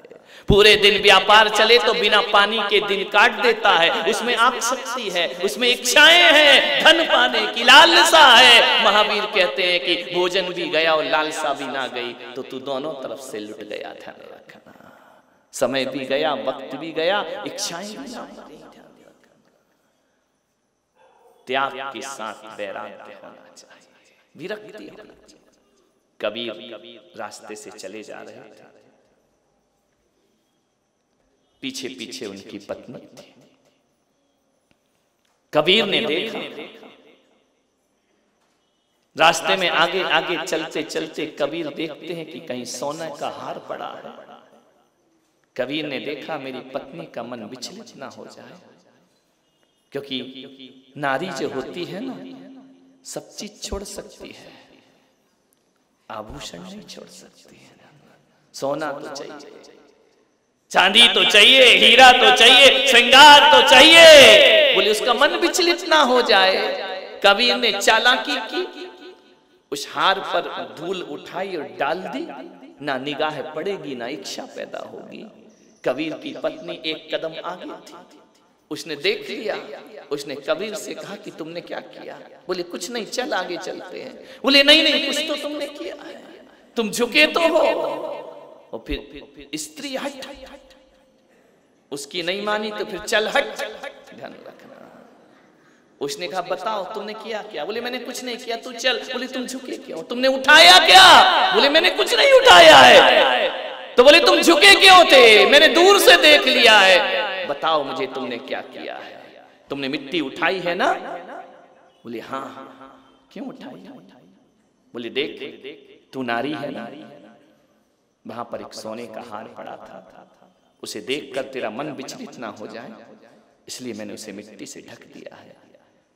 पूरे दिन व्यापार चले तो बिना पानी के दिन काट देता है, उसमें आसक्ति है, उसमें इच्छाएं हैं, धन पाने की लालसा है। महावीर कहते हैं कि भोजन भी गया और लालसा भी ना गई तो तू दोनों तरफ से लुट गया। ध्यान रखना, समय भी गया, वक्त भी गया, इच्छाएं भी ना। त्याग के साथ वैराग्य होना चाहिए, विरक्ति होना चाहिए। कबीर रास्ते से चले जा रहे थे, पीछे पीछे उनकी पत्नी थी। कबीर ने देखा, रास्ते में आगे आगे चलते चलते कबीर देखते हैं कि कहीं सोने का हार पड़ा है। कबीर ने देखा मेरी पत्नी का मन विचलित ना हो जाए, क्योंकि नारी जो होती है ना सब चीज छोड़ सकती है, आभूषण नहीं छोड़ सकती है। सोना तो चाहिए, चांदी तो चाहिए, हीरा तो चाहिए, श्रृंगार तो चाहिए, बोले उसका मन विचलित ना हो जाए। कबीर ने चालाकी की, उस हार पर धूल उठाई और डाल दी, ना निगाह पड़ेगी ना इच्छा पैदा होगी। कबीर की पत्नी एक कदम आगे थी, उसने देख लिया, उसने कबीर से कहा कि तुमने क्या किया? बोले कुछ नहीं, चल आगे चलते हैं। बोले नहीं नहीं, कुछ तो तुमने किया है, तुम झुके तो हो। और फिर स्त्री हट, उसकी नहीं मानी तो फिर चल हट, ध्यान रखना। उसने कहा बताओ तुमने किया क्या? बोले मैंने कुछ नहीं किया, तू चल। बोले तुम झुके क्यों? तुमने उठाया क्या? बोले मैंने कुछ नहीं उठाया है। तो बोले तुम झुके क्यों थे? मैंने दूर से देख लिया है, बताओ मुझे तुमने क्या किया है? तुमने मिट्टी उठाई है ना? बोले हाँ। क्यों उठाई? बोले देख तू नारी है ना, वहां पर एक सोने का हार पड़ा था, उसे देखकर तेरा मन विचलित ना हो जाए, इसलिए मैंने उसे मिट्टी से ढक दिया है।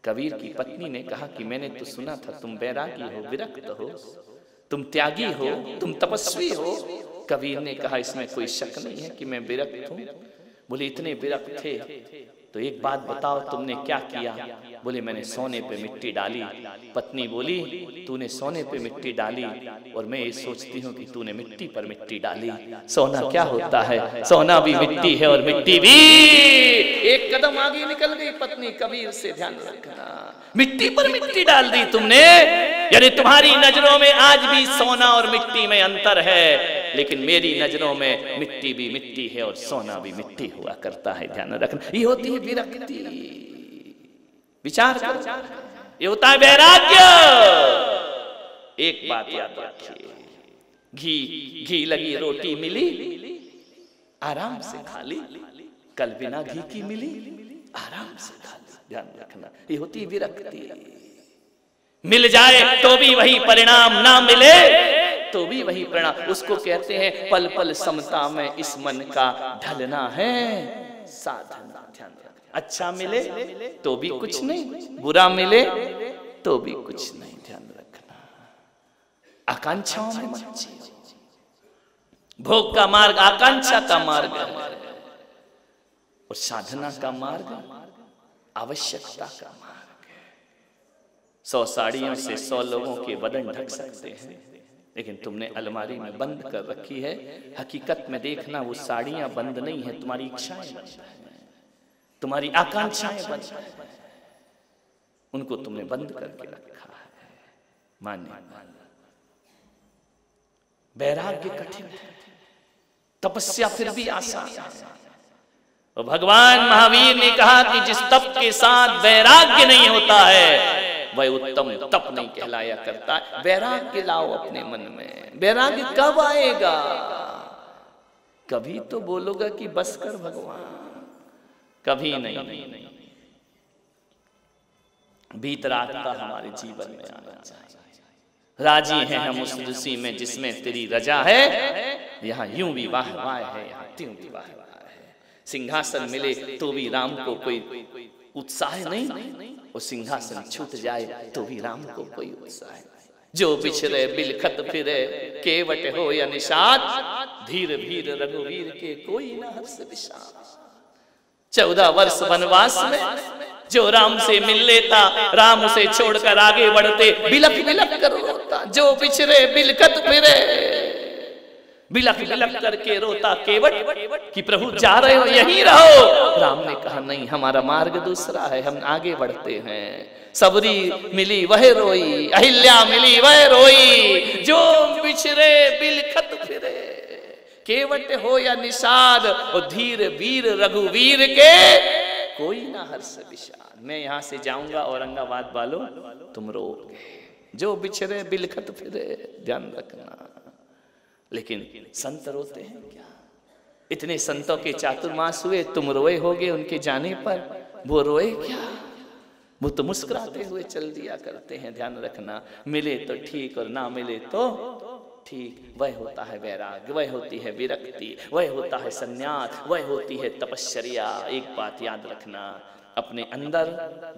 कबीर की पत्नी ने कहा कि मैंने तो सुना था तुम बैरागी हो, विरक्त हो, तुम त्यागी हो, तुम तपस्वी हो। कबीर ने कहा इसमें कोई शक नहीं है कि मैं विरक्त हूं। बोले इतने विरक्त थे तो एक बात बताओ तुमने क्या किया? बोले मैंने सोने पे मिट्टी डाली। पत्नी बोली तूने सोने पे मिट्टी डाली और मैं ये सोचती हूँ कि तूने मिट्टी पर मिट्टी डाली। सोना क्या होता है? सोना भी मिट्टी है और मिट्टी भी। एक कदम आगे निकल गई पत्नी कबीर से, ध्यान रखना, मिट्टी पर मिट्टी डाल दी तुमने। यानी तुम्हारी नजरों में आज भी सोना और मिट्टी में अंतर है, लेकिन मेरी नजरों में मिट्टी भी मिट्टी है और सोना भी मिट्टी हुआ करता है। ध्यान रखना, ये होती है विरक्ति। विचार करो, ये होता है वैराग्य। एक बात याद रखिए, घी लगी रोटी मिली, आराम से खा ली, कल बिना घी की मिली, आराम से खा ली। ध्यान रखना, ये होती है विरक्ति। मिल जाए तो भी वही परिणाम, ना मिले तो भी वही परिणाम। उसको कहते हैं पल पल समता में इस मन का ढलना है साधना। ध्यान रखना, अच्छा मिले तो भी कुछ नहीं, बुरा मिले तो भी कुछ नहीं। ध्यान रखना, आकांक्षाओं में मत जियो। भोग का मार्ग आकांक्षा का मार्ग है और साधना का मार्ग आवश्यकता का मार्ग है। 100 साड़ियों से 100 लोगों के बदन ढक सकते हैं, लेकिन तुमने अलमारी में बंद कर रखी है। हकीकत में देखना वो साड़ियां बंद नहीं है, तुम्हारी इच्छाएं बंद है, तुम्हारी आकांक्षाएं बंद है, उनको तुमने बंद करके रखा है। मान्य वैराग्य कठिन है, तपस्या फिर भी आसान है। और भगवान महावीर ने कहा कि जिस तप के साथ वैराग्य नहीं होता है वह उत्तम तप नहीं कहलाया करता। वैराग्य लाओ अपने मन में। वैराग्य कब आएगा? कभी तो बोलोगा कि बस कर भगवान, कभी नहीं। भीतरात्मा हमारे जीवन में आना चाहिए। राजी हैं हम उस उसी में जिसमें तेरी रजा है। यहाँ यूं भी वाह वाह है, यहाँ त्यों भी वाह वाह है। सिंहासन मिले तो भी राम को कोई उत्साह नहीं, वो सिंहासन छूट जाए तो भी राम को कोई उत्साह नहीं। जो बिछरे बिलखत फिरे केवट हो या निषाद, धीर भीर रघुवीर के कोई न हर्ष विषाद। 14 वर्ष वनवास में जो राम से मिल लेता, राम उसे छोड़कर आगे बढ़ते, बिलख बिलख कर रोता। जो बिछरे बिलखत फिरे, बिलख बिलख करके रोता केवट कि प्रभु जा रहे हो यहीं रहो। राम ने कहा नहीं, हमारा मार्ग दूसरा है, हम आगे बढ़ते हैं। सबरी मिली वह रोई, अहिल्या मिली वह रोई। जो बिछरे बिलखत फिरे केवट हो या निषाद, और धीर वीर रघुवीर के कोई ना हर्ष विषाद। मैं यहां से जाऊंगा औरंगाबाद वालों, तुम रोगे। जो बिछरे बिलखत फिरे, ध्यान रखना। लेकिन संत रोते हैं क्या? इतने संतों के चातुर्मास हुए, तुम रोए होगे उनके जाने पर, वो रोए क्या? वो तो मुस्कुराते हुए चल दिया करते हैं। ध्यान रखना, मिले तो ठीक और ना मिले तो ठीक। वह होता है वैराग्य, वह होती है विरक्ति, वह होता है संन्यास, वह होती है तपश्चर्या। एक बात याद रखना, अपने अंदर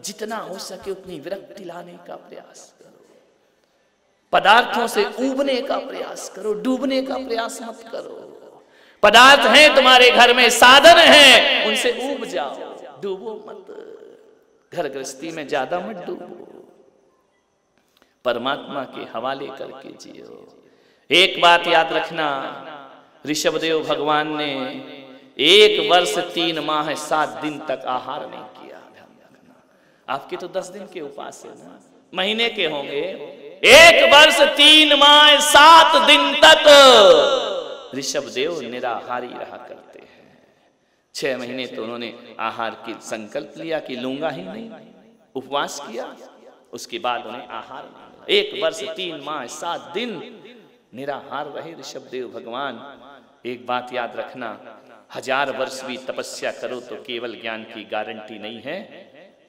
जितना हो सके उतनी विरक्ति लाने का प्रयास करो। पदार्थों से ऊबने का प्रयास करो, डूबने का प्रयास मत करो। पदार्थ हैं तुम्हारे घर में, साधन हैं, उनसे ऊब जाओ, डूबो मत। घर गृहस्थी में ज्यादा मत डूबो, परमात्मा के हवाले करके जियो। एक बात याद रखना, ऋषभदेव भगवान ने 1 वर्ष 3 माह 7 दिन तक आहार नहीं किया। ध्यान रखना, आपके तो 10 दिन के उपास है ना, महीने के होंगे। 1 वर्ष 3 माह 7 दिन तक ऋषभदेव निराहारी रहा करते हैं। 6 महीने तो उन्होंने आहार की संकल्प लिया कि लूंगा ही नहीं, उपवास किया, उसके बाद उन्हें आहार मिला। 1 वर्ष 3 माह 7 दिन निराहार रहे ऋषभदेव भगवान। एक बात याद रखना, 1000 वर्ष भी तपस्या करो तो केवल ज्ञान की गारंटी नहीं है,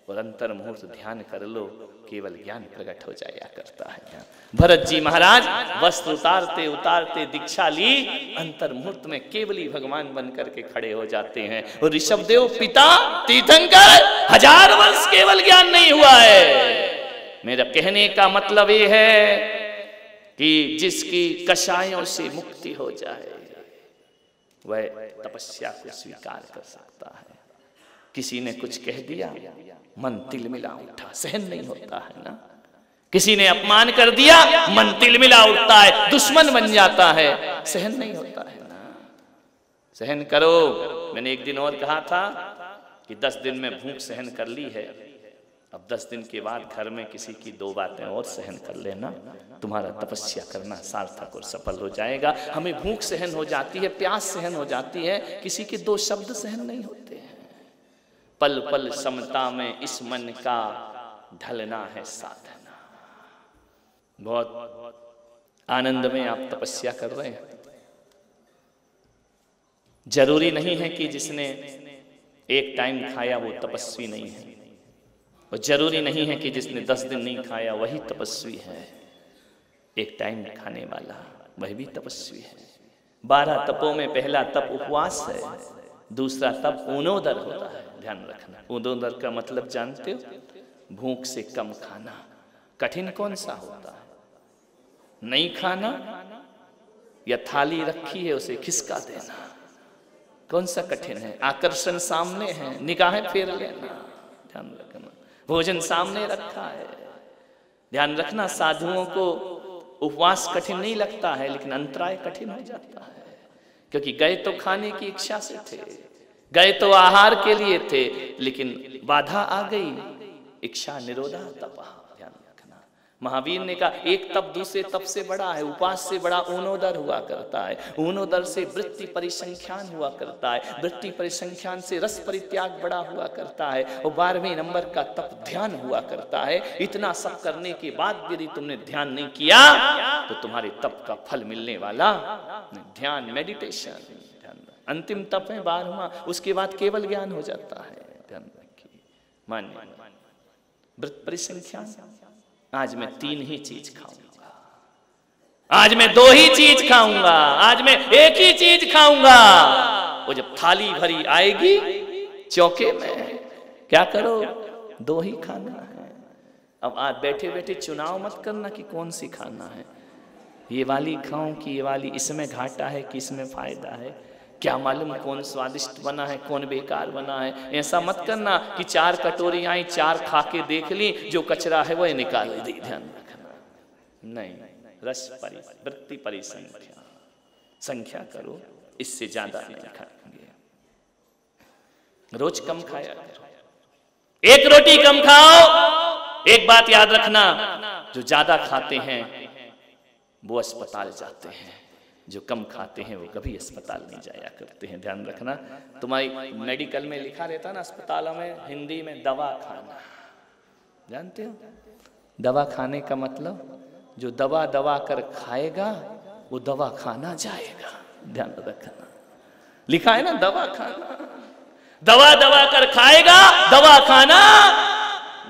और अंतर मुहूर्त ध्यान कर लो, केवल ज्ञान प्रकट हो जाया करता है। भरत जी महाराज वस्त्र उतारते उतारते दीक्षा ली, अंतर मुहूर्त में केवली भगवान बन करके खड़े हो जाते हैं। और ऋषभदेव पिता तीर्थंकर 1000 वर्ष केवल ज्ञान नहीं हुआ है। मेरा कहने का मतलब ये है कि जिसकी कषायों से मुक्ति हो जाए वह तपस्या को स्वीकार कर सकता है। किसी ने कुछ कह दिया, मन तिलमिला उठा, सहन नहीं होता है ना। किसी ने अपमान कर दिया, मन तिलमिला उठता है, दुश्मन बन जाता है, सहन नहीं होता है ना। सहन करो। मैंने एक दिन और कहा था कि 10 दिन में भूख सहन कर ली है, अब 10 दिन के बाद घर में किसी की 2 बातें और सहन कर लेना, तुम्हारा तपस्या करना सार्थक और सफल हो जाएगा। हमें भूख सहन हो जाती है, प्यास सहन हो जाती है, किसी के 2 शब्द सहन नहीं होते हैं। पल पल समता में इस मन का ढलना है साधना। बहुत आनंद में आप तपस्या कर रहे हैं। जरूरी नहीं है कि जिसने एक टाइम खाया वो तपस्वी नहीं है, और जरूरी नहीं है कि जिसने 10 दिन नहीं खाया वही तपस्वी है। एक टाइम खाने वाला वह भी तपस्वी है। 12 तपों में पहला तप उपवास है, दूसरा तप ऊनोदर होता है। ध्यान रखना, ऊनोदर का मतलब जानते हो? भूख से कम खाना। कठिन कौन सा होता है? नहीं खाना या थाली रखी है उसे खिसका देना, कौन सा कठिन है? आकर्षण सामने है, निगाहें फेर लेना। ध्यान रखना, भोजन सामने रखा है। ध्यान रखना, साधुओं को उपवास कठिन नहीं लगता है, लेकिन अंतराय कठिन हो जाता है, क्योंकि गए तो खाने की इच्छा से थे, गए तो आहार के लिए थे, लेकिन बाधा आ गई, इच्छा निरोधा तपा। ध्यान रखना, महावीर ने कहा एक तप दूसरे तप से बड़ा है, उपास से बड़ा ऊनोदर हुआ करता है, ऊनोदर से वृत्ति परिसंख्यान हुआ करता है, वृत्ति परिसंख्यान से रस परित्याग बड़ा हुआ करता है, और 12वें नंबर का तप ध्यान हुआ करता है। इतना सब करने के बाद यदि तुमने ध्यान नहीं किया तो तुम्हारे तप का फल मिलने वाला ध्यान, मेडिटेशन। अंतिम तप है 12वां, उसके बाद केवल ज्ञान हो जाता है। ध्यान रखिए, मान्य वृत्ति परिसंख्यान। आज मैं 3 ही चीज खाऊंगा, आज मैं 2 ही चीज खाऊंगा, आज मैं 1 ही चीज खाऊंगा। वो जब थाली भरी आएगी चौके में, क्या करो? 2 ही खाना है। अब आज बैठे बैठे चुनाव मत करना कि कौन सी खाना है, ये वाली खाऊं कि ये वाली, इसमें घाटा है कि इसमें फायदा है, क्या मालूम कौन स्वादिष्ट बना है कौन बेकार बना है। ऐसा मत करना कि 4 कटोरी आई, 4 खा के देख ली, जो कचरा है वह निकाल दी। ध्यान रखना, नहीं, रस परि वृत्ति परिसंख्या, संख्या करो, इससे ज्यादा नहीं खाएंगे। रोज कम खाया करो, 1 रोटी कम खाओ। एक बात याद रखना, जो ज्यादा खाते हैं वो अस्पताल जाते हैं, जो कम खाते हैं वो कभी अस्पताल नहीं जाया करते हैं। ध्यान रखना, तुम्हारी मेडिकल में लिखा रहता ना अस्पतालों में हिंदी में दवा खाना, जानते हो? दवा खाने का मतलब जो दवा दवा कर खाएगा वो दवा खाना जाएगा। ध्यान रखना, लिखा है ना दवा खाना, दवा दवा कर खाएगा दवा खाना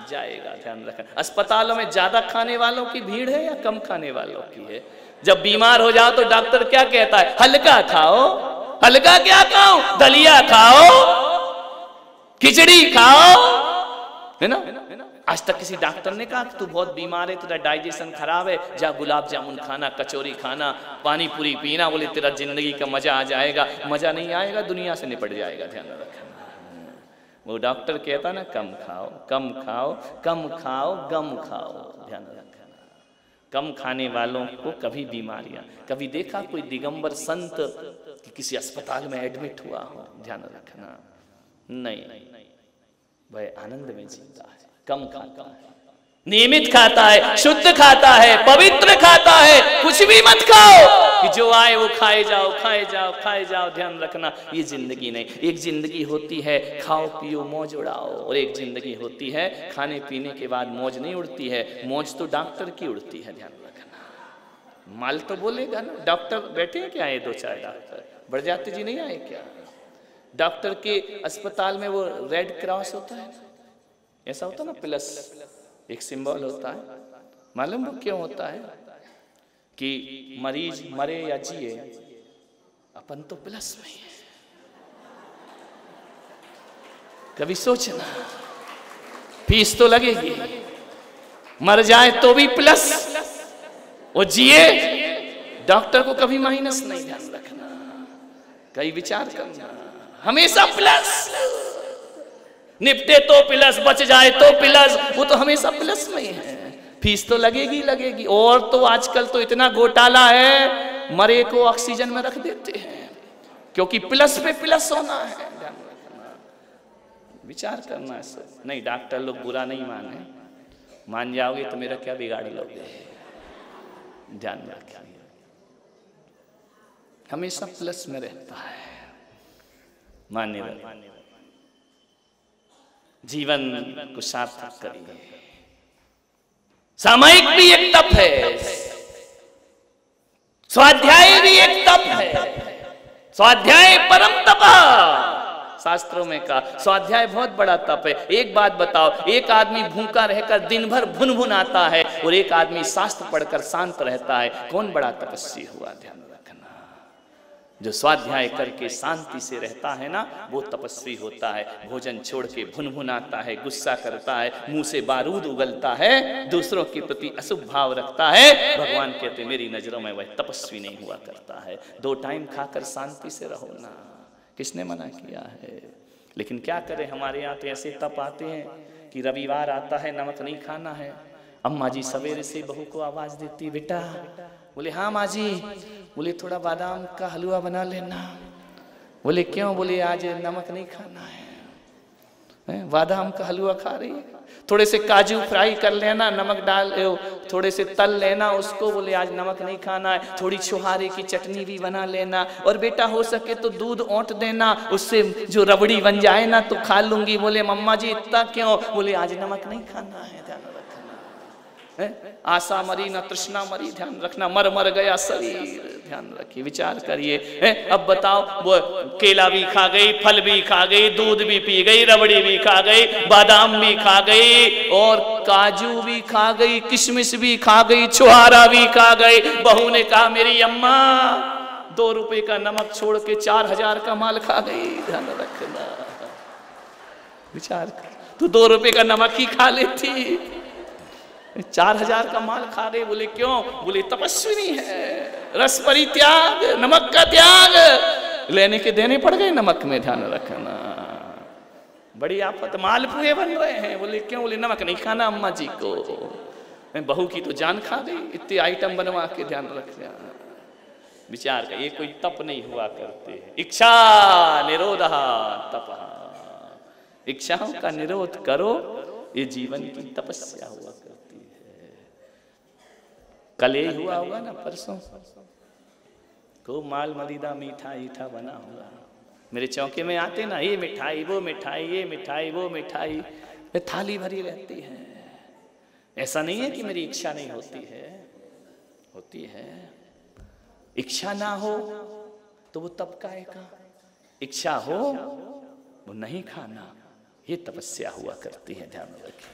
जाएगा, ध्यान रखना। अस्पतालों में ज्यादा खाने वालों की भीड़ है या कम खाने वालों की है? जब बीमार हो जाओ तो डॉक्टर क्या कहता है? हल्का खाओ। हल्का क्या खाओ? दलिया खाओ, खिचड़ी खाओ, है ना? आज तक किसी डॉक्टर ने कहा कि तू बहुत बीमार है, तेरा डाइजेशन खराब है, जा गुलाब जामुन खाना, कचौरी खाना, पानी पूरी पीना, बोले तेरा जिंदगी का मजा आ जाएगा? मजा नहीं आएगा, दुनिया से निपट जाएगा, ध्यान रखना। वो डॉक्टर कहता ना कम खाओ, कम खाओ, कम खाओ, गम खाओ, ध्यान रखना। कम खाने वालों को कभी बीमारियां, कभी देखा कोई दिगंबर संत कि किसी अस्पताल में एडमिट हुआ हो? ध्यान रखना, नहीं, वह आनंद में जीता है, कम खाता है, नियमित खाता है, शुद्ध खाता है, पवित्र खाता है। कुछ भी मत खाओ कि जो आए वो खाए जाओ, खाए जाओ, खाए जाओ, ध्यान रखना। ये जिंदगी नहीं। एक जिंदगी होती है खाओ पियो मौज उड़ाओ, और एक जिंदगी होती है खाने पीने के बाद मौज नहीं उड़ती है, मौज तो डॉक्टर की उड़ती है, ध्यान रखना। माल तो बोलेगा ना। डॉक्टर बैठे हैं क्या? आए 2-4 डॉक्टर, बड़जात्य जी नहीं आए क्या? डॉक्टर के अस्पताल में वो रेड क्रॉस होता है, ऐसा होता ना, प्लस एक सिंबल होता है। मालूम वो क्यों होता है? कि मरीज मरे या जिए, अपन तो प्लस में है। कभी सोचना, फीस तो लगेगी, मर जाए तो भी प्लस, वो जिए डॉक्टर को कभी माइनस नहीं, ध्यान रखना। कई विचार करना, हमेशा प्लस। निपटे तो प्लस, बच जाए तो प्लस, वो तो हमेशा प्लस में है। फीस तो लगेगी लगेगी। और तो आजकल तो इतना घोटाला है, मरे को ऑक्सीजन में रख देते हैं, क्योंकि प्लस पे प्लस होना है, ध्यान रखना। विचार करना है सब। नहीं, डॉक्टर लोग बुरा नहीं माने, मान जाओगे तो मेरा क्या बिगाड़ लोगे, ध्यान रखिए। हमेशा प्लस में रहता है। मान्यवर, जीवन को सार्थक करिए। सामायिक भी एक तप है, स्वाध्याय भी एक तप है। स्वाध्याय परम तप, शास्त्रों में कहा स्वाध्याय बहुत बड़ा तप है। एक बात बताओ, एक आदमी भूखा रहकर दिन भर भुन भुन आता है और एक आदमी शास्त्र पढ़कर शांत रहता है, कौन बड़ा तपस्वी हुआ? ध्यान रखना। जो स्वाध्याय करके शांति से रहता है ना, वो तपस्वी होता है। भोजन छोड़ के भुन भुन आता है, गुस्सा करता है, मुंह से बारूद उगलता है, दूसरों के प्रति अशुभ भाव रखता है, भगवान कहते मेरी नजरों में वह तपस्वी नहीं हुआ करता है। 2 टाइम खाकर शांति से रहो ना, किसने मना किया है? लेकिन क्या करें, हमारे यहाँ तो ऐसे तप आते हैं कि रविवार आता है, नमक नहीं खाना है। अम्मा जी सवेरे से बहू को आवाज देती, बेटा, बोले हाँ माँ जी, बोले थोड़ा बादाम का हलवा बना लेना। बोले क्यों? बोले आज नमक नहीं खाना है। बादाम का हलवा खा रही है, थोड़े से काजू फ्राई कर लेना, नमक डाल, थोड़े से तल लेना उसको, बोले आज नमक नहीं खाना है। थोड़ी छुहारे की चटनी भी बना लेना, और बेटा हो सके तो दूध औंट देना, उससे जो रबड़ी बन जाए ना तो खा लूंगी। बोले मम्मा जी इतना क्यों? बोले आज नमक नहीं खाना है, ध्यान रखना। आशा मरी ना तृष्णा मरी, ध्यान रखना। मर मर गया शरीर, ध्यान रखिए, विचार करिए। अब बताओ, वो केला भी खा गई, फल भी खा गई, दूध भी पी गई, रबड़ी भी खा गई, बादाम भी खा गई, और काजू भी खा गई, किशमिश भी खा गई, छुहारा भी खा गई। बहू ने कहा मेरी अम्मा 2 रुपए का नमक छोड़ के 4000 का माल खा गई, ध्यान रखना। विचार कर, तू 2 रुपए का नमक ही खा लेती, 4000 का माल खा गए। बोले क्यों? बोले तपस्विनी है, रस परित्याग, नमक का त्याग, लेने के देने पड़ गए नमक में, ध्यान रखना। बड़ी आफत, मालपुए बन रहे हैं। बोले क्यों? बोले नमक नहीं खाना अम्मा जी को। बहू की तो जान खा गई, इतने आइटम बनवा के, ध्यान रखना। विचार का, ये कोई तप नहीं हुआ करते। इच्छा निरोधा तप, इच्छाओं का निरोध करो, ये जीवन की तपस्या हुआ करती है। कल ही हुआ होगा ना, परसों को माल मलिदा मीठा ईठा बना होगा। मेरे चौके में आते ना, ये मिठाई वो मिठाई, ये मिठाई वो मिठाई, थाली भरी रहती है। ऐसा नहीं है कि मेरी इच्छा नहीं होती है, होती है। इच्छा ना हो तो वो तप काहे का, इच्छा हो वो नहीं खाना, ये तपस्या हुआ करती है, ध्यान रखें।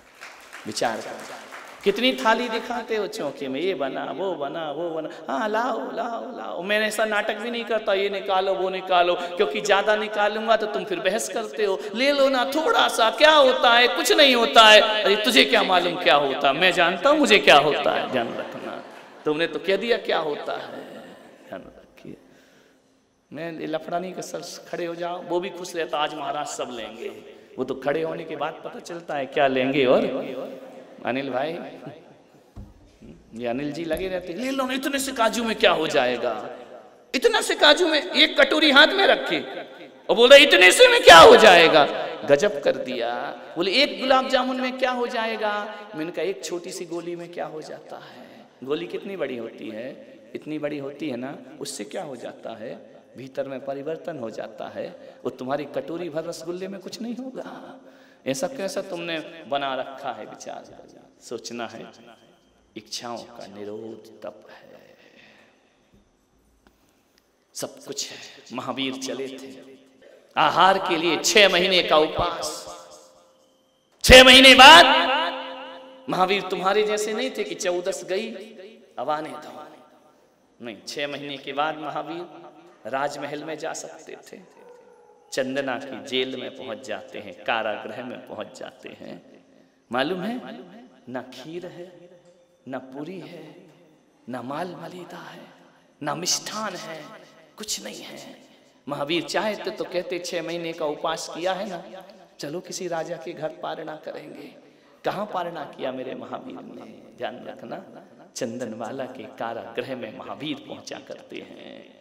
विचार करो, कितनी थाली दिखाते हो चौके में, ये बना वो बना वो बना, हाँ लाओ लाओ लाओ। मैं ऐसा नाटक भी नहीं करता ये निकालो वो निकालो, क्योंकि ज्यादा निकालूंगा तो तुम फिर बहस करते हो, ले लो ना थोड़ा सा, क्या होता है, कुछ नहीं होता है। अरे तुझे क्या मालूम क्या होता है, मैं जानता हूं मुझे क्या होता है, ध्यान रखना। तुमने तो कह दिया क्या होता है, ध्यान रखिए। मैं लफड़ा नहीं कि सर खड़े हो जाओ, वो भी खुश रहता आज महाराज सब लेंगे, वो तो खड़े होने के बाद पता चलता है क्या लेंगे। और अनिल भाई, ये अनिल जी लगे रहते, ले लो इतने से काजू में क्या हो जाएगा, इतना से काजू में, एक कटोरी हाथ में रखे और बोला इतने से में क्या हो जाएगा, गजब कर दिया। बोले एक गुलाब जामुन में क्या हो जाएगा, मैंने कहा एक छोटी सी गोली में क्या हो जाता है। गोली कितनी बड़ी होती है, इतनी बड़ी होती है ना, उससे क्या हो जाता है, भीतर में परिवर्तन हो जाता है। वो तुम्हारी कटोरी भर रसगुल्ले में कुछ नहीं होगा। ऐसा कैसा तुमने बना रखा है विचार, सोचना है। इच्छाओं का निरोध तप है, सब कुछ है। महावीर चले थे आहार के लिए 6 महीने का उपवास। 6 महीने बाद महावीर तुम्हारे जैसे नहीं थे कि 14 गई अब आने दो, नहीं। 6 महीने के बाद महावीर राजमहल में जा सकते थे, चंदना की जेल में पहुंच जाते हैं, कारागृह में पहुंच जाते हैं। मालूम है ना खीर है, ना पूरी है, ना माल मलीदा है, ना मिष्ठान है, कुछ नहीं है। महावीर चाहते तो कहते 6 महीने का उपवास किया है ना, चलो किसी राजा के घर पारणा करेंगे। कहाँ पारणा किया मेरे महावीर ने, ध्यान रखना। चंदनवाला के कारागृह में महावीर पहुंचा करते हैं।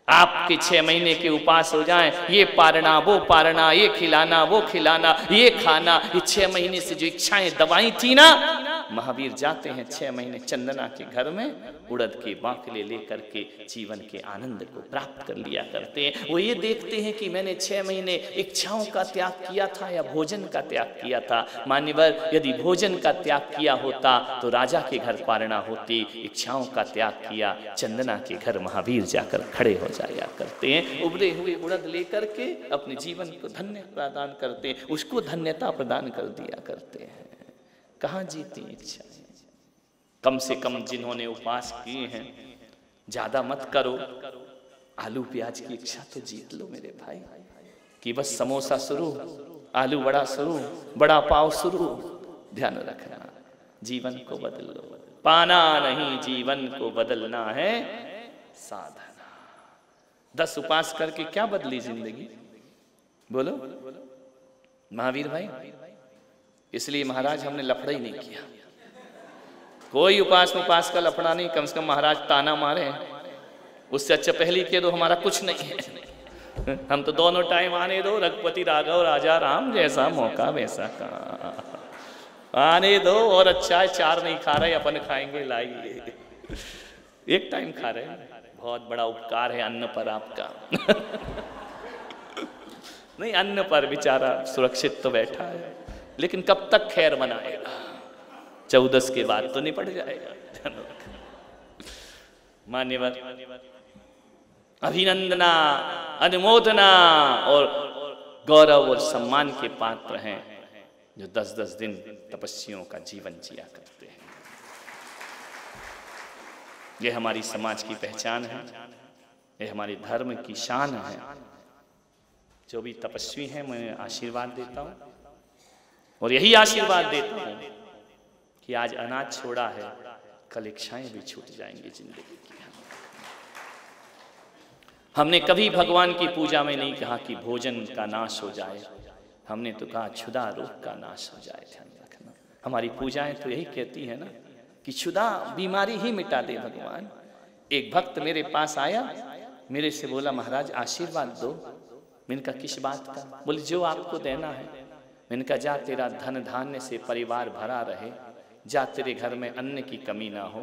आपके 6 महीने के उपवास हो जाएं, ये पारणा वो पारणा, ये खिलाना वो खिलाना, ये खाना, ये 6 महीने से जो इच्छाएं दबाई थी ना, महावीर जाते हैं 6 महीने चंदना के घर में, उड़द के बांकले लेकर के जीवन के आनंद को प्राप्त कर लिया करते हैं। वो ये देखते हैं कि मैंने 6 महीने इच्छाओं का त्याग किया था या भोजन का त्याग किया था। मान्यवर, यदि भोजन का त्याग किया होता तो राजा के घर पारणा होती, इच्छाओं का त्याग किया, चंदना के घर महावीर जाकर खड़े हो जाया करते हैं। उबले हुए उड़द लेकर के अपने जीवन को धन्य प्रदान करते हैं, उसको धन्यता प्रदान कर दिया करते हैं। कहाँ जीती इच्छा, कम से कम जिन्होंने उपवास किए हैं, ज्यादा मत करो, आलू प्याज की इच्छा तो जीत लो मेरे भाई। कि बस समोसा शुरू, आलू बड़ा शुरू, बड़ा पाव शुरू। ध्यान रखना, जीवन को बदल लो, पाना नहीं जीवन को बदलना है साधना। 10 उपवास करके क्या बदली जिंदगी, बोलो महावीर भाई। इसलिए महाराज हमने लफड़ा ही नहीं किया, कोई उपास का लफड़ा नहीं। कम से कम महाराज ताना मारे, उससे अच्छा पहले कह दो हमारा कुछ नहीं है। हम तो दोनों टाइम आने दो, रघुपति राघव राजा राम, जैसा मौका वैसा काम, आने दो। और अच्छा है 4 नहीं खा रहे, अपन खाएंगे, लाइए 1 टाइम खा रहे हैं। बहुत बड़ा उपकार है अन्न पर आपका। नहीं, अन्न पर बेचारा सुरक्षित तो बैठा है, लेकिन कब तक खैर मनाएगा, 14 के बाद तो निपट जाएगा। मान्यवर, अभिनंदना, अनुमोदना और गौरव और सम्मान के पात्र हैं जो 10-10 दिन तपस्वियों का जीवन जिया करते हैं। यह हमारी समाज की पहचान है, यह हमारे धर्म की शान है। जो भी तपस्वी हैं मैं आशीर्वाद देता हूँ, और यही आशीर्वाद देता हूं कि आज अनाज छोड़ा है, कल इच्छाएं भी छूट जाएंगी जिंदगी की। हमने कभी भगवान की पूजा में नहीं कहा कि भोजन का नाश हो जाए, हमने तो कहा क्षुधा रोग का नाश हो जाए। ध्यान रखना, हमारी पूजाएं तो यही कहती है ना कि क्षुधा बीमारी ही मिटा दे भगवान। एक भक्त मेरे पास आया, मेरे से बोला महाराज आशीर्वाद दो। मैंने कहा किस बात का? बोले जो आपको देना है। मैंने कहा जा तेरा धन धान्य से परिवार भरा रहे, जा तेरे घर में अन्न की कमी ना हो।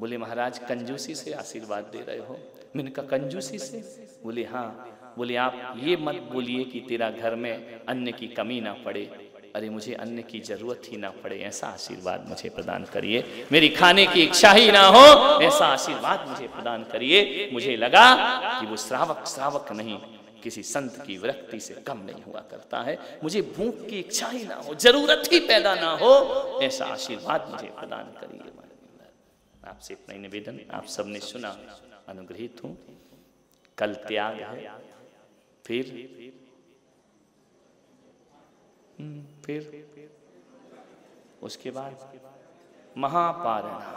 बोले महाराज कंजूसी से आशीर्वाद दे रहे हो। मैंने कहा कंजूसी से? बोले हाँ। बोले आप ये मत बोलिए कि तेरा घर में अन्न की कमी ना पड़े, अरे मुझे अन्न की जरूरत ही ना पड़े, ऐसा आशीर्वाद मुझे प्रदान करिए। मेरी खाने की इच्छा ही ना हो, ऐसा आशीर्वाद मुझे प्रदान करिए। मुझे लगा कि वो श्रावक नहीं, किसी संत की विरक्ति से कम नहीं हुआ करता है। मुझे भूख की इच्छा ही ना हो, जरूरत ही पैदा ना हो, ऐसा आशीर्वाद मुझे प्रदान करिए। आपसे इतना ही निवेदन, आप सबने सुना, अनुग्रहित हूं। कल त्याग है, फिर उसके बाद महापारणा।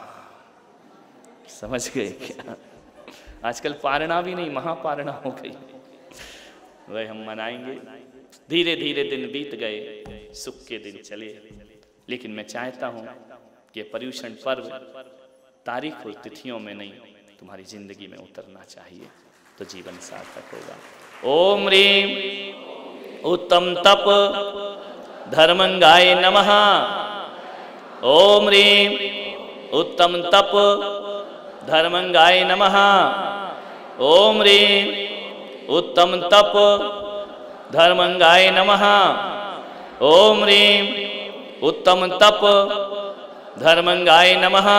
समझ गए क्या? आजकल पारणा भी नहीं, महापारणा हो गई। वह हम मनाएंगे। धीरे धीरे दिन बीत गए, सुख के दिन चले, लेकिन मैं चाहता हूं कि पर्युषण पर्व तारीख और तिथियों में नहीं, तुम्हारी जिंदगी में उतरना चाहिए, तो जीवन सार्थक होगा। ओम ह्रीं उत्तम तप धर्मंगाय नमः। ओम ह्रीं उत्तम तप धर्मंगाय नमः। ओम ह्रीं उत्तम तप धर्मंगाय नमः। ओम ह्रीं उत्तम तप धर्मंगाय नमः।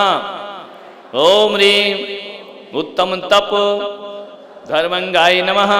ओम ह्रीं उत्तम तप धर्मंगाय नमः।